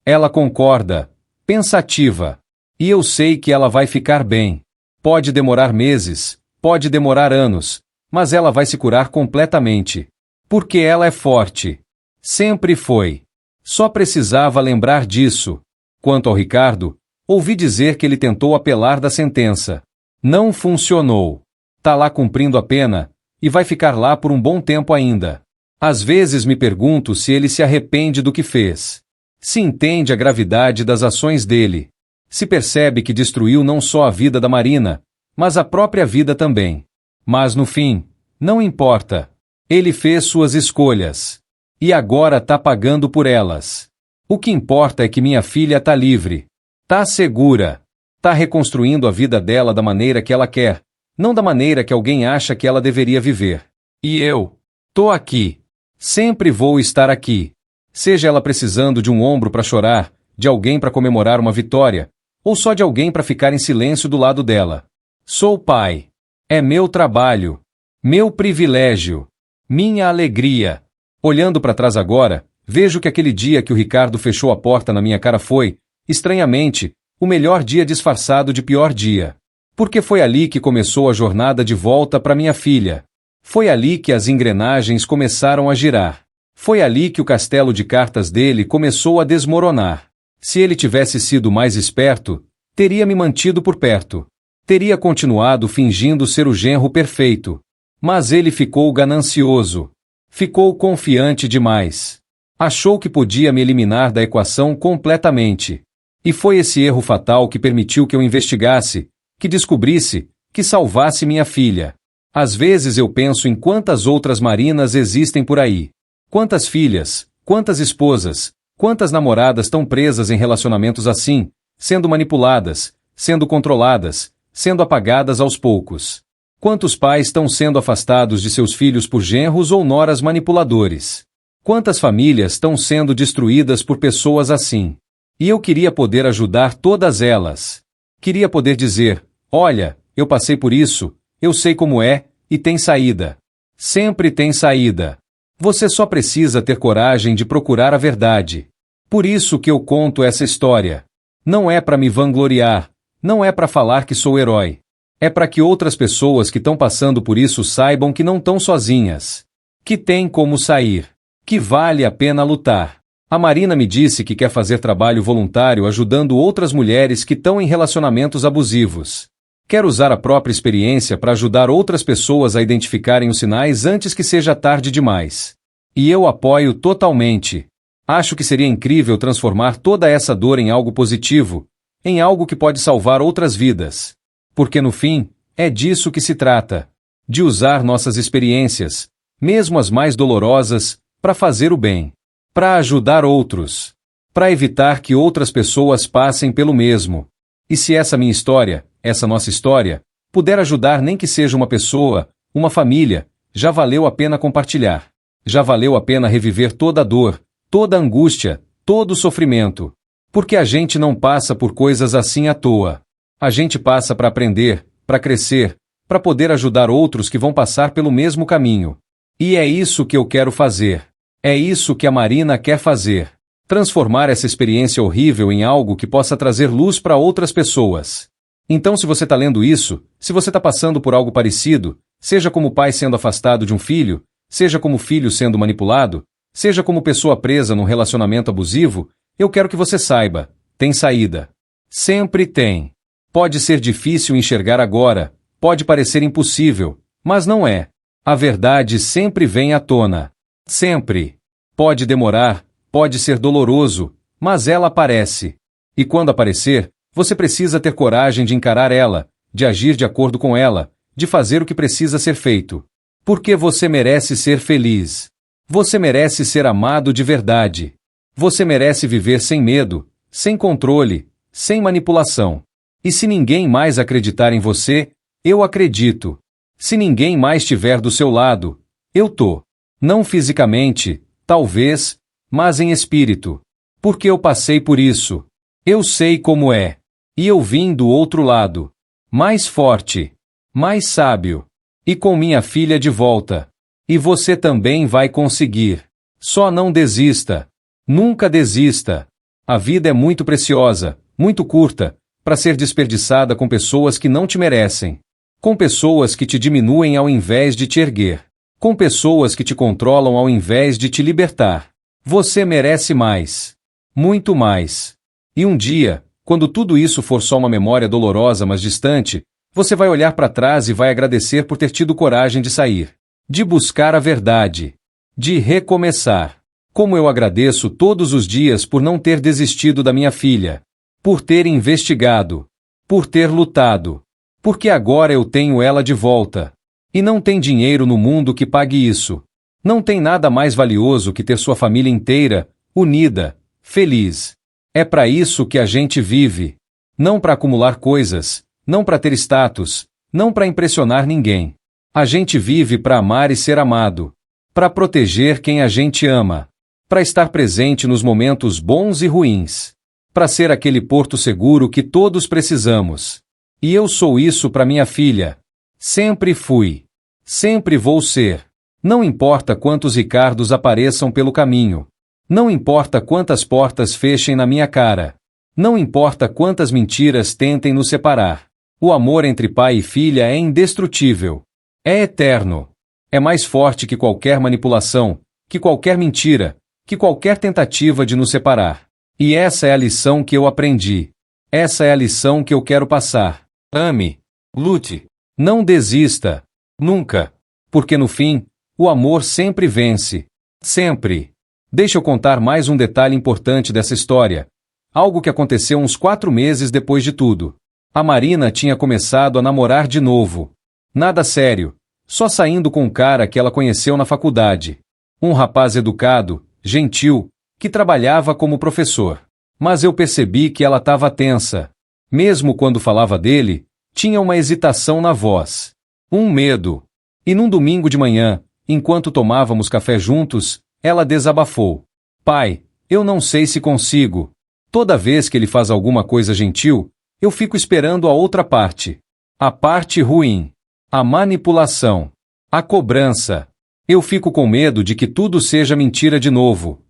Ela concorda, pensativa. E eu sei que ela vai ficar bem. Pode demorar meses, pode demorar anos, mas ela vai se curar completamente. Porque ela é forte. Sempre foi. Só precisava lembrar disso. Quanto ao Ricardo, ouvi dizer que ele tentou apelar da sentença. Não funcionou. Tá lá cumprindo a pena, e vai ficar lá por um bom tempo ainda. Às vezes me pergunto se ele se arrepende do que fez. Se entende a gravidade das ações dele. Se percebe que destruiu não só a vida da Marina, mas a própria vida também. Mas no fim, não importa. Ele fez suas escolhas. E agora tá pagando por elas. O que importa é que minha filha tá livre. Tá segura. Tá reconstruindo a vida dela da maneira que ela quer, não da maneira que alguém acha que ela deveria viver. E eu? Tô aqui. Sempre vou estar aqui. Seja ela precisando de um ombro para chorar, de alguém para comemorar uma vitória, ou só de alguém para ficar em silêncio do lado dela. Sou pai. É meu trabalho. Meu privilégio. Minha alegria. Olhando para trás agora, vejo que aquele dia que o Ricardo fechou a porta na minha cara foi, estranhamente, o melhor dia disfarçado de pior dia. Porque foi ali que começou a jornada de volta para minha filha. Foi ali que as engrenagens começaram a girar. Foi ali que o castelo de cartas dele começou a desmoronar. Se ele tivesse sido mais esperto, teria me mantido por perto. Teria continuado fingindo ser o genro perfeito. Mas ele ficou ganancioso. Ficou confiante demais. Achou que podia me eliminar da equação completamente. E foi esse erro fatal que permitiu que eu investigasse, que descobrisse, que salvasse minha filha. Às vezes eu penso em quantas outras Marinas existem por aí. Quantas filhas, quantas esposas, quantas namoradas estão presas em relacionamentos assim, sendo manipuladas, sendo controladas, sendo apagadas aos poucos. Quantos pais estão sendo afastados de seus filhos por genros ou noras manipuladores? Quantas famílias estão sendo destruídas por pessoas assim? E eu queria poder ajudar todas elas. Queria poder dizer, olha, eu passei por isso, eu sei como é, e tem saída. Sempre tem saída. Você só precisa ter coragem de procurar a verdade. Por isso que eu conto essa história. Não é para me vangloriar, não é para falar que sou herói. É para que outras pessoas que estão passando por isso saibam que não estão sozinhas. Que tem como sair. Que vale a pena lutar. A Marina me disse que quer fazer trabalho voluntário ajudando outras mulheres que estão em relacionamentos abusivos. Quer usar a própria experiência para ajudar outras pessoas a identificarem os sinais antes que seja tarde demais. E eu apoio totalmente. Acho que seria incrível transformar toda essa dor em algo positivo, em algo que pode salvar outras vidas. Porque no fim, é disso que se trata. De usar nossas experiências, mesmo as mais dolorosas, para fazer o bem. Para ajudar outros. Para evitar que outras pessoas passem pelo mesmo. E se essa minha história, essa nossa história, puder ajudar nem que seja uma pessoa, uma família, já valeu a pena compartilhar. Já valeu a pena reviver toda a dor, toda a angústia, todo o sofrimento. Porque a gente não passa por coisas assim à toa. A gente passa para aprender, para crescer, para poder ajudar outros que vão passar pelo mesmo caminho. E é isso que eu quero fazer. É isso que a Marina quer fazer. Transformar essa experiência horrível em algo que possa trazer luz para outras pessoas. Então, se você está lendo isso, se você está passando por algo parecido, seja como pai sendo afastado de um filho, seja como filho sendo manipulado, seja como pessoa presa num relacionamento abusivo, eu quero que você saiba, tem saída. Sempre tem. Pode ser difícil enxergar agora, pode parecer impossível, mas não é. A verdade sempre vem à tona. Sempre. Pode demorar, pode ser doloroso, mas ela aparece. E quando aparecer, você precisa ter coragem de encarar ela, de agir de acordo com ela, de fazer o que precisa ser feito. Porque você merece ser feliz. Você merece ser amado de verdade. Você merece viver sem medo, sem controle, sem manipulação. E se ninguém mais acreditar em você, eu acredito. Se ninguém mais estiver do seu lado, eu tô. Não fisicamente, talvez, mas em espírito. Porque eu passei por isso. Eu sei como é. E eu vim do outro lado. Mais forte. Mais sábio. E com minha filha de volta. E você também vai conseguir. Só não desista. Nunca desista. A vida é muito preciosa, muito curta, para ser desperdiçada com pessoas que não te merecem. Com pessoas que te diminuem ao invés de te erguer. Com pessoas que te controlam ao invés de te libertar. Você merece mais. Muito mais. E um dia, quando tudo isso for só uma memória dolorosa mas distante, você vai olhar para trás e vai agradecer por ter tido coragem de sair, de buscar a verdade, de recomeçar. Como eu agradeço todos os dias por não ter desistido da minha filha, por ter investigado, por ter lutado, porque agora eu tenho ela de volta. E não tem dinheiro no mundo que pague isso. Não tem nada mais valioso que ter sua família inteira, unida, feliz. É para isso que a gente vive. Não para acumular coisas, não para ter status, não para impressionar ninguém. A gente vive para amar e ser amado, para proteger quem a gente ama, para estar presente nos momentos bons e ruins, para ser aquele porto seguro que todos precisamos. E eu sou isso para minha filha. Sempre fui. Sempre vou ser. Não importa quantos Ricardos apareçam pelo caminho. Não importa quantas portas fechem na minha cara. Não importa quantas mentiras tentem nos separar. O amor entre pai e filha é indestrutível. É eterno. É mais forte que qualquer manipulação, que qualquer mentira, que qualquer tentativa de nos separar. E essa é a lição que eu aprendi. Essa é a lição que eu quero passar. Ame. Lute. Não desista. Nunca. Porque no fim, o amor sempre vence. Sempre. Deixa eu contar mais um detalhe importante dessa história. Algo que aconteceu uns 4 meses depois de tudo. A Marina tinha começado a namorar de novo. Nada sério. Só saindo com um cara que ela conheceu na faculdade. Um rapaz educado, gentil, que trabalhava como professor. Mas eu percebi que ela estava tensa. Mesmo quando falava dele, tinha uma hesitação na voz. Um medo. E num domingo de manhã, enquanto tomávamos café juntos, ela desabafou. Pai, eu não sei se consigo. Toda vez que ele faz alguma coisa gentil, eu fico esperando a outra parte. A parte ruim. A manipulação. A cobrança. Eu fico com medo de que tudo seja mentira de novo.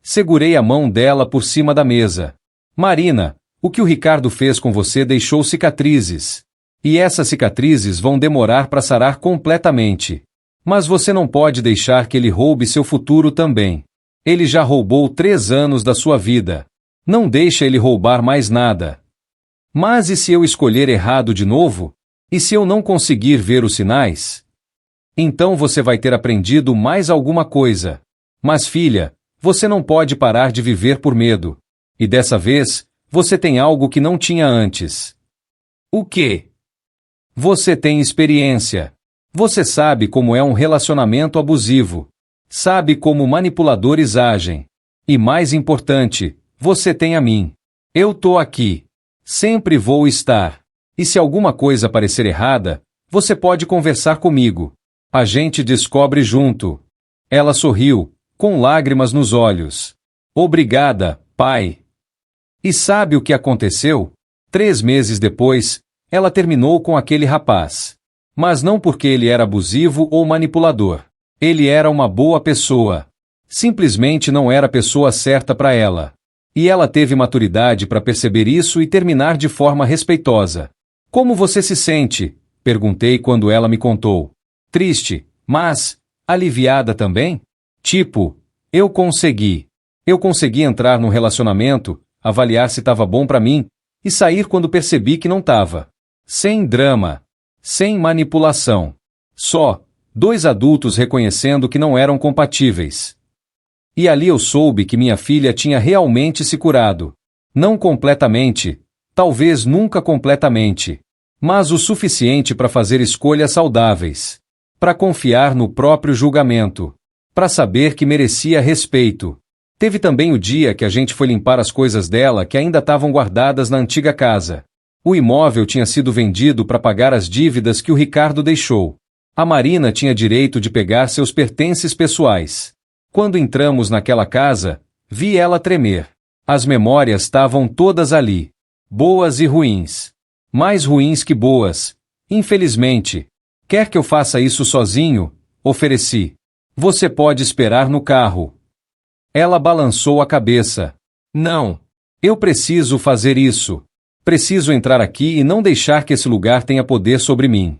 Segurei a mão dela por cima da mesa. Marina, o que o Ricardo fez com você deixou cicatrizes. E essas cicatrizes vão demorar para sarar completamente. Mas você não pode deixar que ele roube seu futuro também. Ele já roubou 3 anos da sua vida. Não deixa ele roubar mais nada. Mas e se eu escolher errado de novo? E se eu não conseguir ver os sinais? Então você vai ter aprendido mais alguma coisa. Mas filha, você não pode parar de viver por medo. E dessa vez, você tem algo que não tinha antes. O quê? Você tem experiência. Você sabe como é um relacionamento abusivo. Sabe como manipuladores agem. E mais importante, você tem a mim. Eu tô aqui. Sempre vou estar. E se alguma coisa parecer errada, você pode conversar comigo. A gente descobre junto. Ela sorriu, com lágrimas nos olhos. Obrigada, pai. E sabe o que aconteceu? 3 meses depois, ela terminou com aquele rapaz. Mas não porque ele era abusivo ou manipulador. Ele era uma boa pessoa. Simplesmente não era a pessoa certa para ela. E ela teve maturidade para perceber isso e terminar de forma respeitosa. Como você se sente? Perguntei quando ela me contou. Triste, mas aliviada também? Tipo, eu consegui. Eu consegui entrar num relacionamento, avaliar se estava bom para mim e sair quando percebi que não estava. Sem drama. Sem manipulação. Só 2 adultos reconhecendo que não eram compatíveis. E ali eu soube que minha filha tinha realmente se curado. Não completamente, talvez nunca completamente, mas o suficiente para fazer escolhas saudáveis. Para confiar no próprio julgamento. Para saber que merecia respeito. Teve também o dia que a gente foi limpar as coisas dela que ainda estavam guardadas na antiga casa. O imóvel tinha sido vendido para pagar as dívidas que o Ricardo deixou. A Marina tinha direito de pegar seus pertences pessoais. Quando entramos naquela casa, vi ela tremer. As memórias estavam todas ali. Boas e ruins. Mais ruins que boas. Infelizmente. Quer que eu faça isso sozinho? Ofereci. Você pode esperar no carro. Ela balançou a cabeça. Não. Eu preciso fazer isso. Preciso entrar aqui e não deixar que esse lugar tenha poder sobre mim.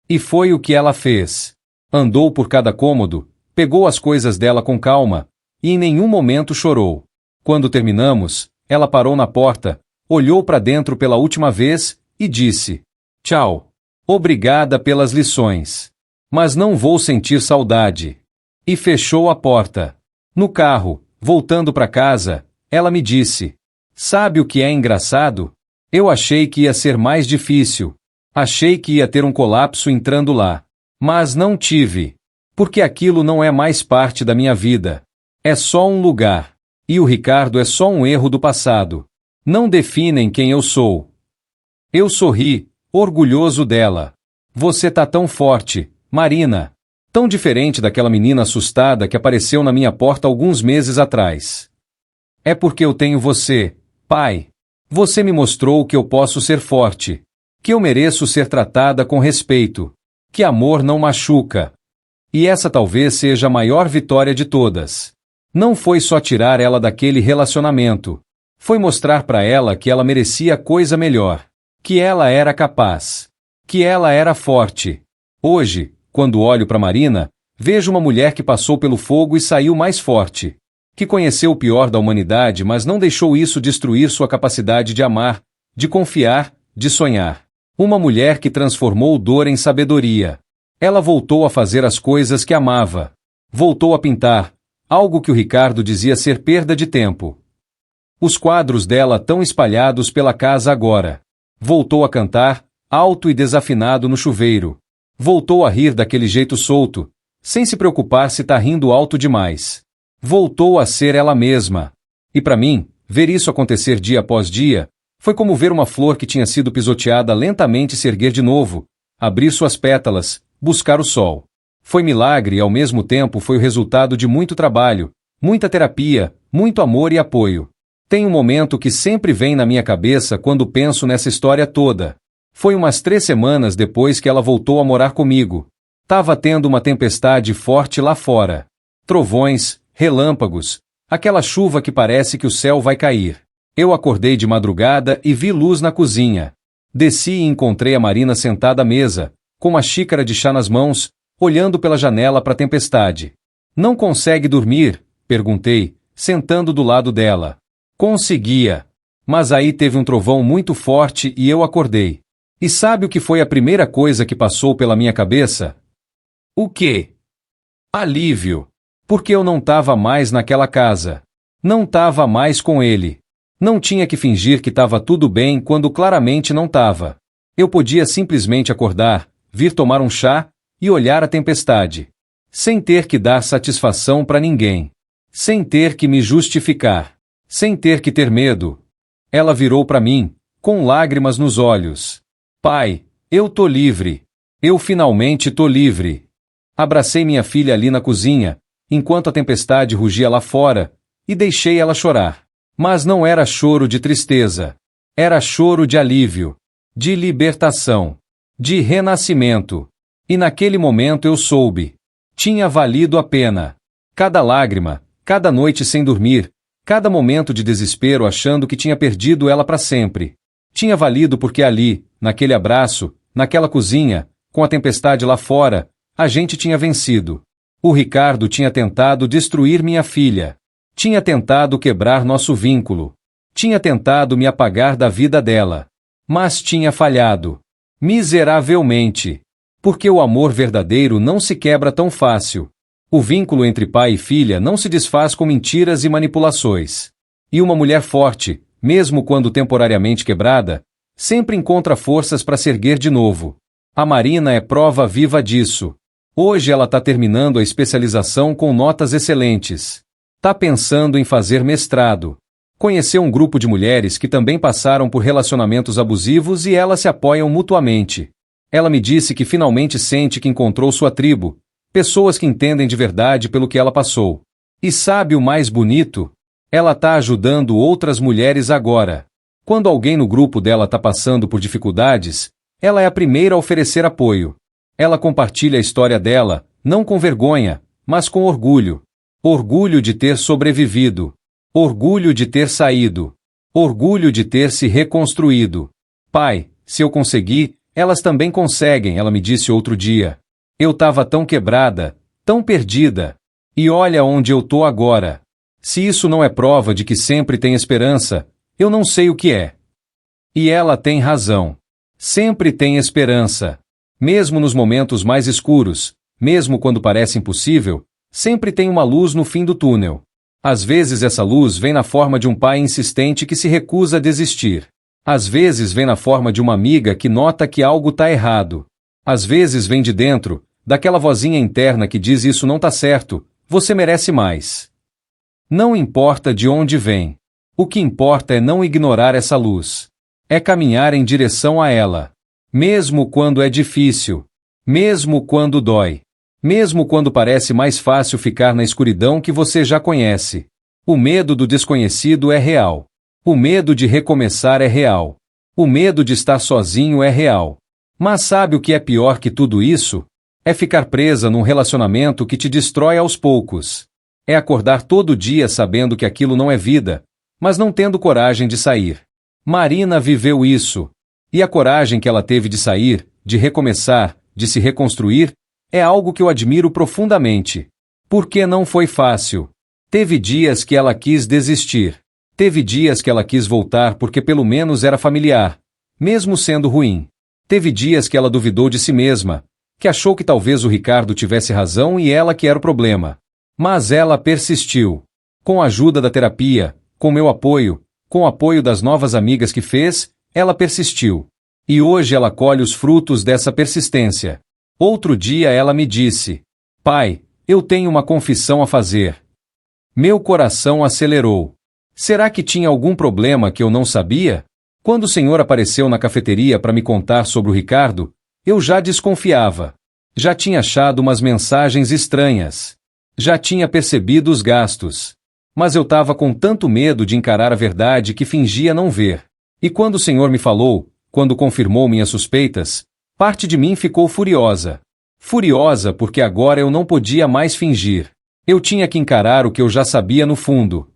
E foi o que ela fez. Andou por cada cômodo, pegou as coisas dela com calma, e em nenhum momento chorou. Quando terminamos, ela parou na porta, olhou para dentro pela última vez e disse: "Tchau. Obrigada pelas lições. Mas não vou sentir saudade." E fechou a porta. No carro, voltando para casa, ela me disse: "Sabe o que é engraçado? Eu achei que ia ser mais difícil. Achei que ia ter um colapso entrando lá. Mas não tive. Porque aquilo não é mais parte da minha vida. É só um lugar. E o Ricardo é só um erro do passado. Não definem quem eu sou." Eu sorri, orgulhoso dela. "Você tá tão forte, Marina. Tão diferente daquela menina assustada que apareceu na minha porta alguns meses atrás." "É porque eu tenho você, pai. Você me mostrou que eu posso ser forte. Que eu mereço ser tratada com respeito. Que amor não machuca. E essa talvez seja a maior vitória de todas. Não foi só tirar ela daquele relacionamento. Foi mostrar para ela que ela merecia coisa melhor. Que ela era capaz. Que ela era forte. Hoje, quando olho para Marina, vejo uma mulher que passou pelo fogo e saiu mais forte. Que conheceu o pior da humanidade, mas não deixou isso destruir sua capacidade de amar, de confiar, de sonhar. Uma mulher que transformou dor em sabedoria. Ela voltou a fazer as coisas que amava. Voltou a pintar, algo que o Ricardo dizia ser perda de tempo. Os quadros dela tão espalhados pela casa agora. Voltou a cantar, alto e desafinado no chuveiro. Voltou a rir daquele jeito solto, sem se preocupar se tá rindo alto demais. Voltou a ser ela mesma. E para mim, ver isso acontecer dia após dia, foi como ver uma flor que tinha sido pisoteada lentamente se erguer de novo, abrir suas pétalas, buscar o sol. Foi milagre e ao mesmo tempo foi o resultado de muito trabalho, muita terapia, muito amor e apoio. Tem um momento que sempre vem na minha cabeça quando penso nessa história toda. Foi umas 3 semanas depois que ela voltou a morar comigo. Tava tendo uma tempestade forte lá fora. Trovões, relâmpagos, aquela chuva que parece que o céu vai cair. Eu acordei de madrugada e vi luz na cozinha. Desci e encontrei a Marina sentada à mesa, com uma xícara de chá nas mãos, olhando pela janela para a tempestade. "Não consegue dormir?" perguntei, sentando do lado dela. Conseguia. Mas aí teve um trovão muito forte e eu acordei. E sabe o que foi a primeira coisa que passou pela minha cabeça? O quê? Alívio. Porque eu não estava mais naquela casa. Não estava mais com ele. Não tinha que fingir que estava tudo bem quando claramente não estava. Eu podia simplesmente acordar, vir tomar um chá e olhar a tempestade. Sem ter que dar satisfação para ninguém. Sem ter que me justificar. Sem ter que ter medo. Ela virou para mim, com lágrimas nos olhos. "Pai, eu tô livre. Eu finalmente tô livre." Abracei minha filha ali na cozinha, enquanto a tempestade rugia lá fora, e deixei ela chorar. Mas não era choro de tristeza. Era choro de alívio, de libertação, de renascimento. E naquele momento eu soube. Tinha valido a pena. Cada lágrima, cada noite sem dormir, cada momento de desespero achando que tinha perdido ela para sempre. Tinha valido porque ali, naquele abraço, naquela cozinha, com a tempestade lá fora, a gente tinha vencido. O Ricardo tinha tentado destruir minha filha. Tinha tentado quebrar nosso vínculo. Tinha tentado me apagar da vida dela. Mas tinha falhado. Miseravelmente. Porque o amor verdadeiro não se quebra tão fácil. O vínculo entre pai e filha não se desfaz com mentiras e manipulações. E uma mulher forte, mesmo quando temporariamente quebrada, sempre encontra forças para se erguer de novo. A Marina é prova viva disso. Hoje ela está terminando a especialização com notas excelentes. Está pensando em fazer mestrado. Conheceu um grupo de mulheres que também passaram por relacionamentos abusivos e elas se apoiam mutuamente. Ela me disse que finalmente sente que encontrou sua tribo, pessoas que entendem de verdade pelo que ela passou. E sabe o mais bonito? Ela está ajudando outras mulheres agora. Quando alguém no grupo dela está passando por dificuldades, ela é a primeira a oferecer apoio. Ela compartilha a história dela, não com vergonha, mas com orgulho. Orgulho de ter sobrevivido. Orgulho de ter saído. Orgulho de ter se reconstruído. "Pai, se eu conseguir, elas também conseguem", ela me disse outro dia. Eu estava tão quebrada, tão perdida. E olha onde eu tô agora. Se isso não é prova de que sempre tem esperança, eu não sei o que é. E ela tem razão. Sempre tem esperança. Mesmo nos momentos mais escuros, mesmo quando parece impossível, sempre tem uma luz no fim do túnel. Às vezes essa luz vem na forma de um pai insistente que se recusa a desistir. Às vezes vem na forma de uma amiga que nota que algo está errado. Às vezes vem de dentro, daquela vozinha interna que diz isso não tá certo, você merece mais. Não importa de onde vem. O que importa é não ignorar essa luz. É caminhar em direção a ela. Mesmo quando é difícil. Mesmo quando dói. Mesmo quando parece mais fácil ficar na escuridão que você já conhece. O medo do desconhecido é real. O medo de recomeçar é real. O medo de estar sozinho é real. Mas sabe o que é pior que tudo isso? É ficar presa num relacionamento que te destrói aos poucos. É acordar todo dia sabendo que aquilo não é vida, mas não tendo coragem de sair. Marina viveu isso. E a coragem que ela teve de sair, de recomeçar, de se reconstruir, é algo que eu admiro profundamente. Porque não foi fácil. Teve dias que ela quis desistir. Teve dias que ela quis voltar porque pelo menos era familiar, mesmo sendo ruim. Teve dias que ela duvidou de si mesma, que achou que talvez o Ricardo tivesse razão e ela que era o problema. Mas ela persistiu. Com a ajuda da terapia, com meu apoio, com o apoio das novas amigas que fez, ela persistiu. E hoje ela colhe os frutos dessa persistência. Outro dia ela me disse: pai, eu tenho uma confissão a fazer. Meu coração acelerou. Será que tinha algum problema que eu não sabia? Quando o senhor apareceu na cafeteria para me contar sobre o Ricardo, eu já desconfiava. Já tinha achado umas mensagens estranhas. Já tinha percebido os gastos. Mas eu estava com tanto medo de encarar a verdade que fingia não ver. E quando o senhor me falou, quando confirmou minhas suspeitas, parte de mim ficou furiosa. Furiosa porque agora eu não podia mais fingir. Eu tinha que encarar o que eu já sabia no fundo.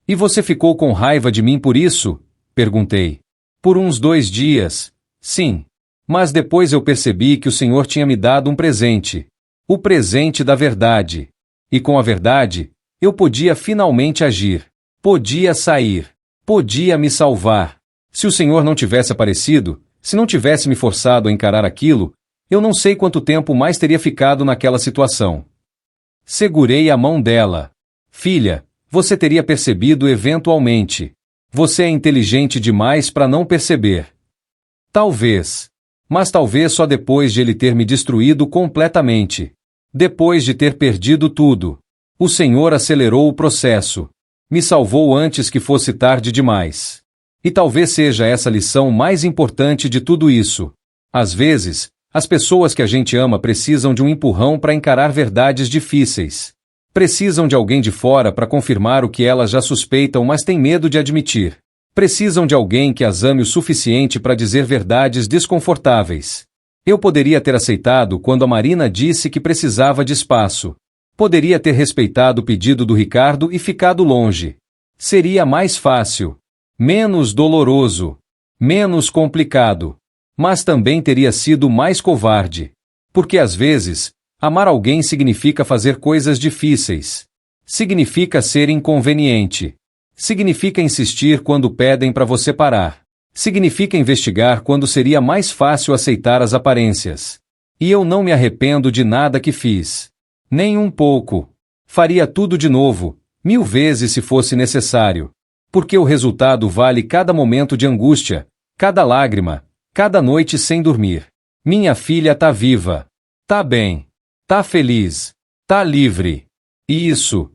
E você ficou com raiva de mim por isso? Perguntei. Por uns 2 dias, sim. Mas depois eu percebi que o senhor tinha me dado um presente. O presente da verdade. E com a verdade, eu podia finalmente agir. Podia sair. Podia me salvar. Se o senhor não tivesse aparecido, se não tivesse me forçado a encarar aquilo, eu não sei quanto tempo mais teria ficado naquela situação. Segurei a mão dela. Filha, você teria percebido eventualmente. Você é inteligente demais para não perceber. Talvez. Mas talvez só depois de ele ter me destruído completamente. Depois de ter perdido tudo. O Senhor acelerou o processo. Me salvou antes que fosse tarde demais. E talvez seja essa a lição mais importante de tudo isso. Às vezes, as pessoas que a gente ama precisam de um empurrão para encarar verdades difíceis. Precisam de alguém de fora para confirmar o que elas já suspeitam, mas têm medo de admitir. Precisam de alguém que as ame o suficiente para dizer verdades desconfortáveis. Eu poderia ter aceitado quando a Marina disse que precisava de espaço. Poderia ter respeitado o pedido do Ricardo e ficado longe. Seria mais fácil. Menos doloroso. Menos complicado. Mas também teria sido mais covarde. Porque às vezes, amar alguém significa fazer coisas difíceis. Significa ser inconveniente. Significa insistir quando pedem para você parar. Significa investigar quando seria mais fácil aceitar as aparências. E eu não me arrependo de nada que fiz. Nem um pouco. Faria tudo de novo, 1000 vezes se fosse necessário. Porque o resultado vale cada momento de angústia, cada lágrima, cada noite sem dormir. Minha filha tá viva. Tá bem. Tá feliz. Tá livre. E isso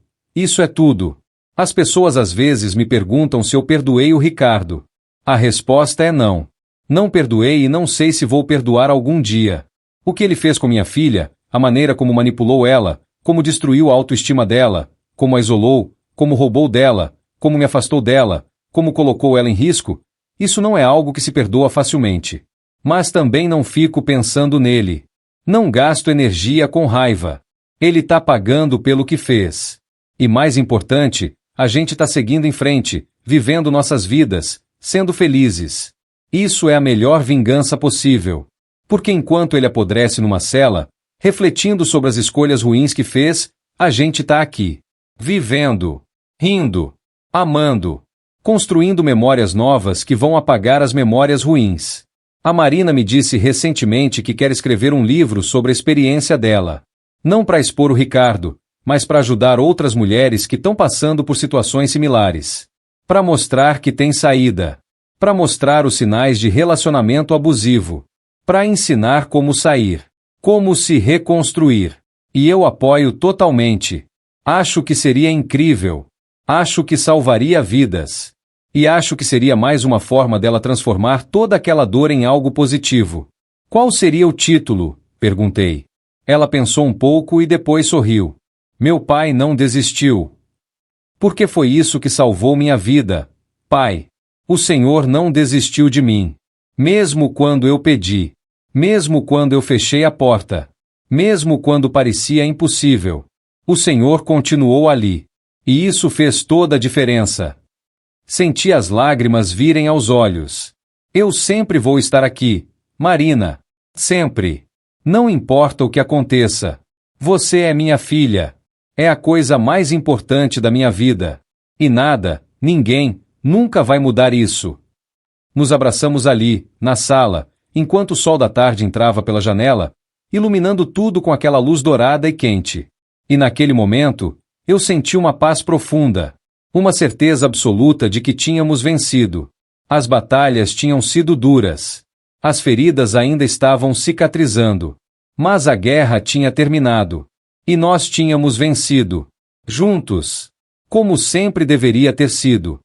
é tudo. As pessoas às vezes me perguntam se eu perdoei o Ricardo. A resposta é não. Não perdoei e não sei se vou perdoar algum dia. O que ele fez com minha filha, a maneira como manipulou ela, como destruiu a autoestima dela, como a isolou, como roubou dela, como me afastou dela, como colocou ela em risco, isso não é algo que se perdoa facilmente. Mas também não fico pensando nele. Não gasto energia com raiva. Ele tá pagando pelo que fez. E mais importante, a gente tá seguindo em frente, vivendo nossas vidas, sendo felizes. Isso é a melhor vingança possível. Porque enquanto ele apodrece numa cela, refletindo sobre as escolhas ruins que fez, a gente tá aqui. Vivendo. rindo, amando, construindo memórias novas que vão apagar as memórias ruins. A Marina me disse recentemente que quer escrever um livro sobre a experiência dela. Não para expor o Ricardo, mas para ajudar outras mulheres que estão passando por situações similares. Para mostrar que tem saída. Para mostrar os sinais de relacionamento abusivo. Para ensinar como sair. Como se reconstruir. E eu apoio totalmente. Acho que seria incrível. Acho que salvaria vidas. E acho que seria mais uma forma dela transformar toda aquela dor em algo positivo. Qual seria o título? Perguntei. Ela pensou um pouco e depois sorriu. Meu pai não desistiu. Porque foi isso que salvou minha vida, pai. O Senhor não desistiu de mim. Mesmo quando eu pedi. Mesmo quando eu fechei a porta. Mesmo quando parecia impossível. O Senhor continuou ali. E isso fez toda a diferença. Senti as lágrimas virem aos olhos. Eu sempre vou estar aqui, Marina. Sempre. Não importa o que aconteça. Você é minha filha. É a coisa mais importante da minha vida. E nada, ninguém, nunca vai mudar isso. Nos abraçamos ali, na sala, enquanto o sol da tarde entrava pela janela, iluminando tudo com aquela luz dourada e quente. E naquele momento, eu senti uma paz profunda. Uma certeza absoluta de que tínhamos vencido. As batalhas tinham sido duras. As feridas ainda estavam cicatrizando. Mas a guerra tinha terminado. E nós tínhamos vencido. Juntos. Como sempre deveria ter sido.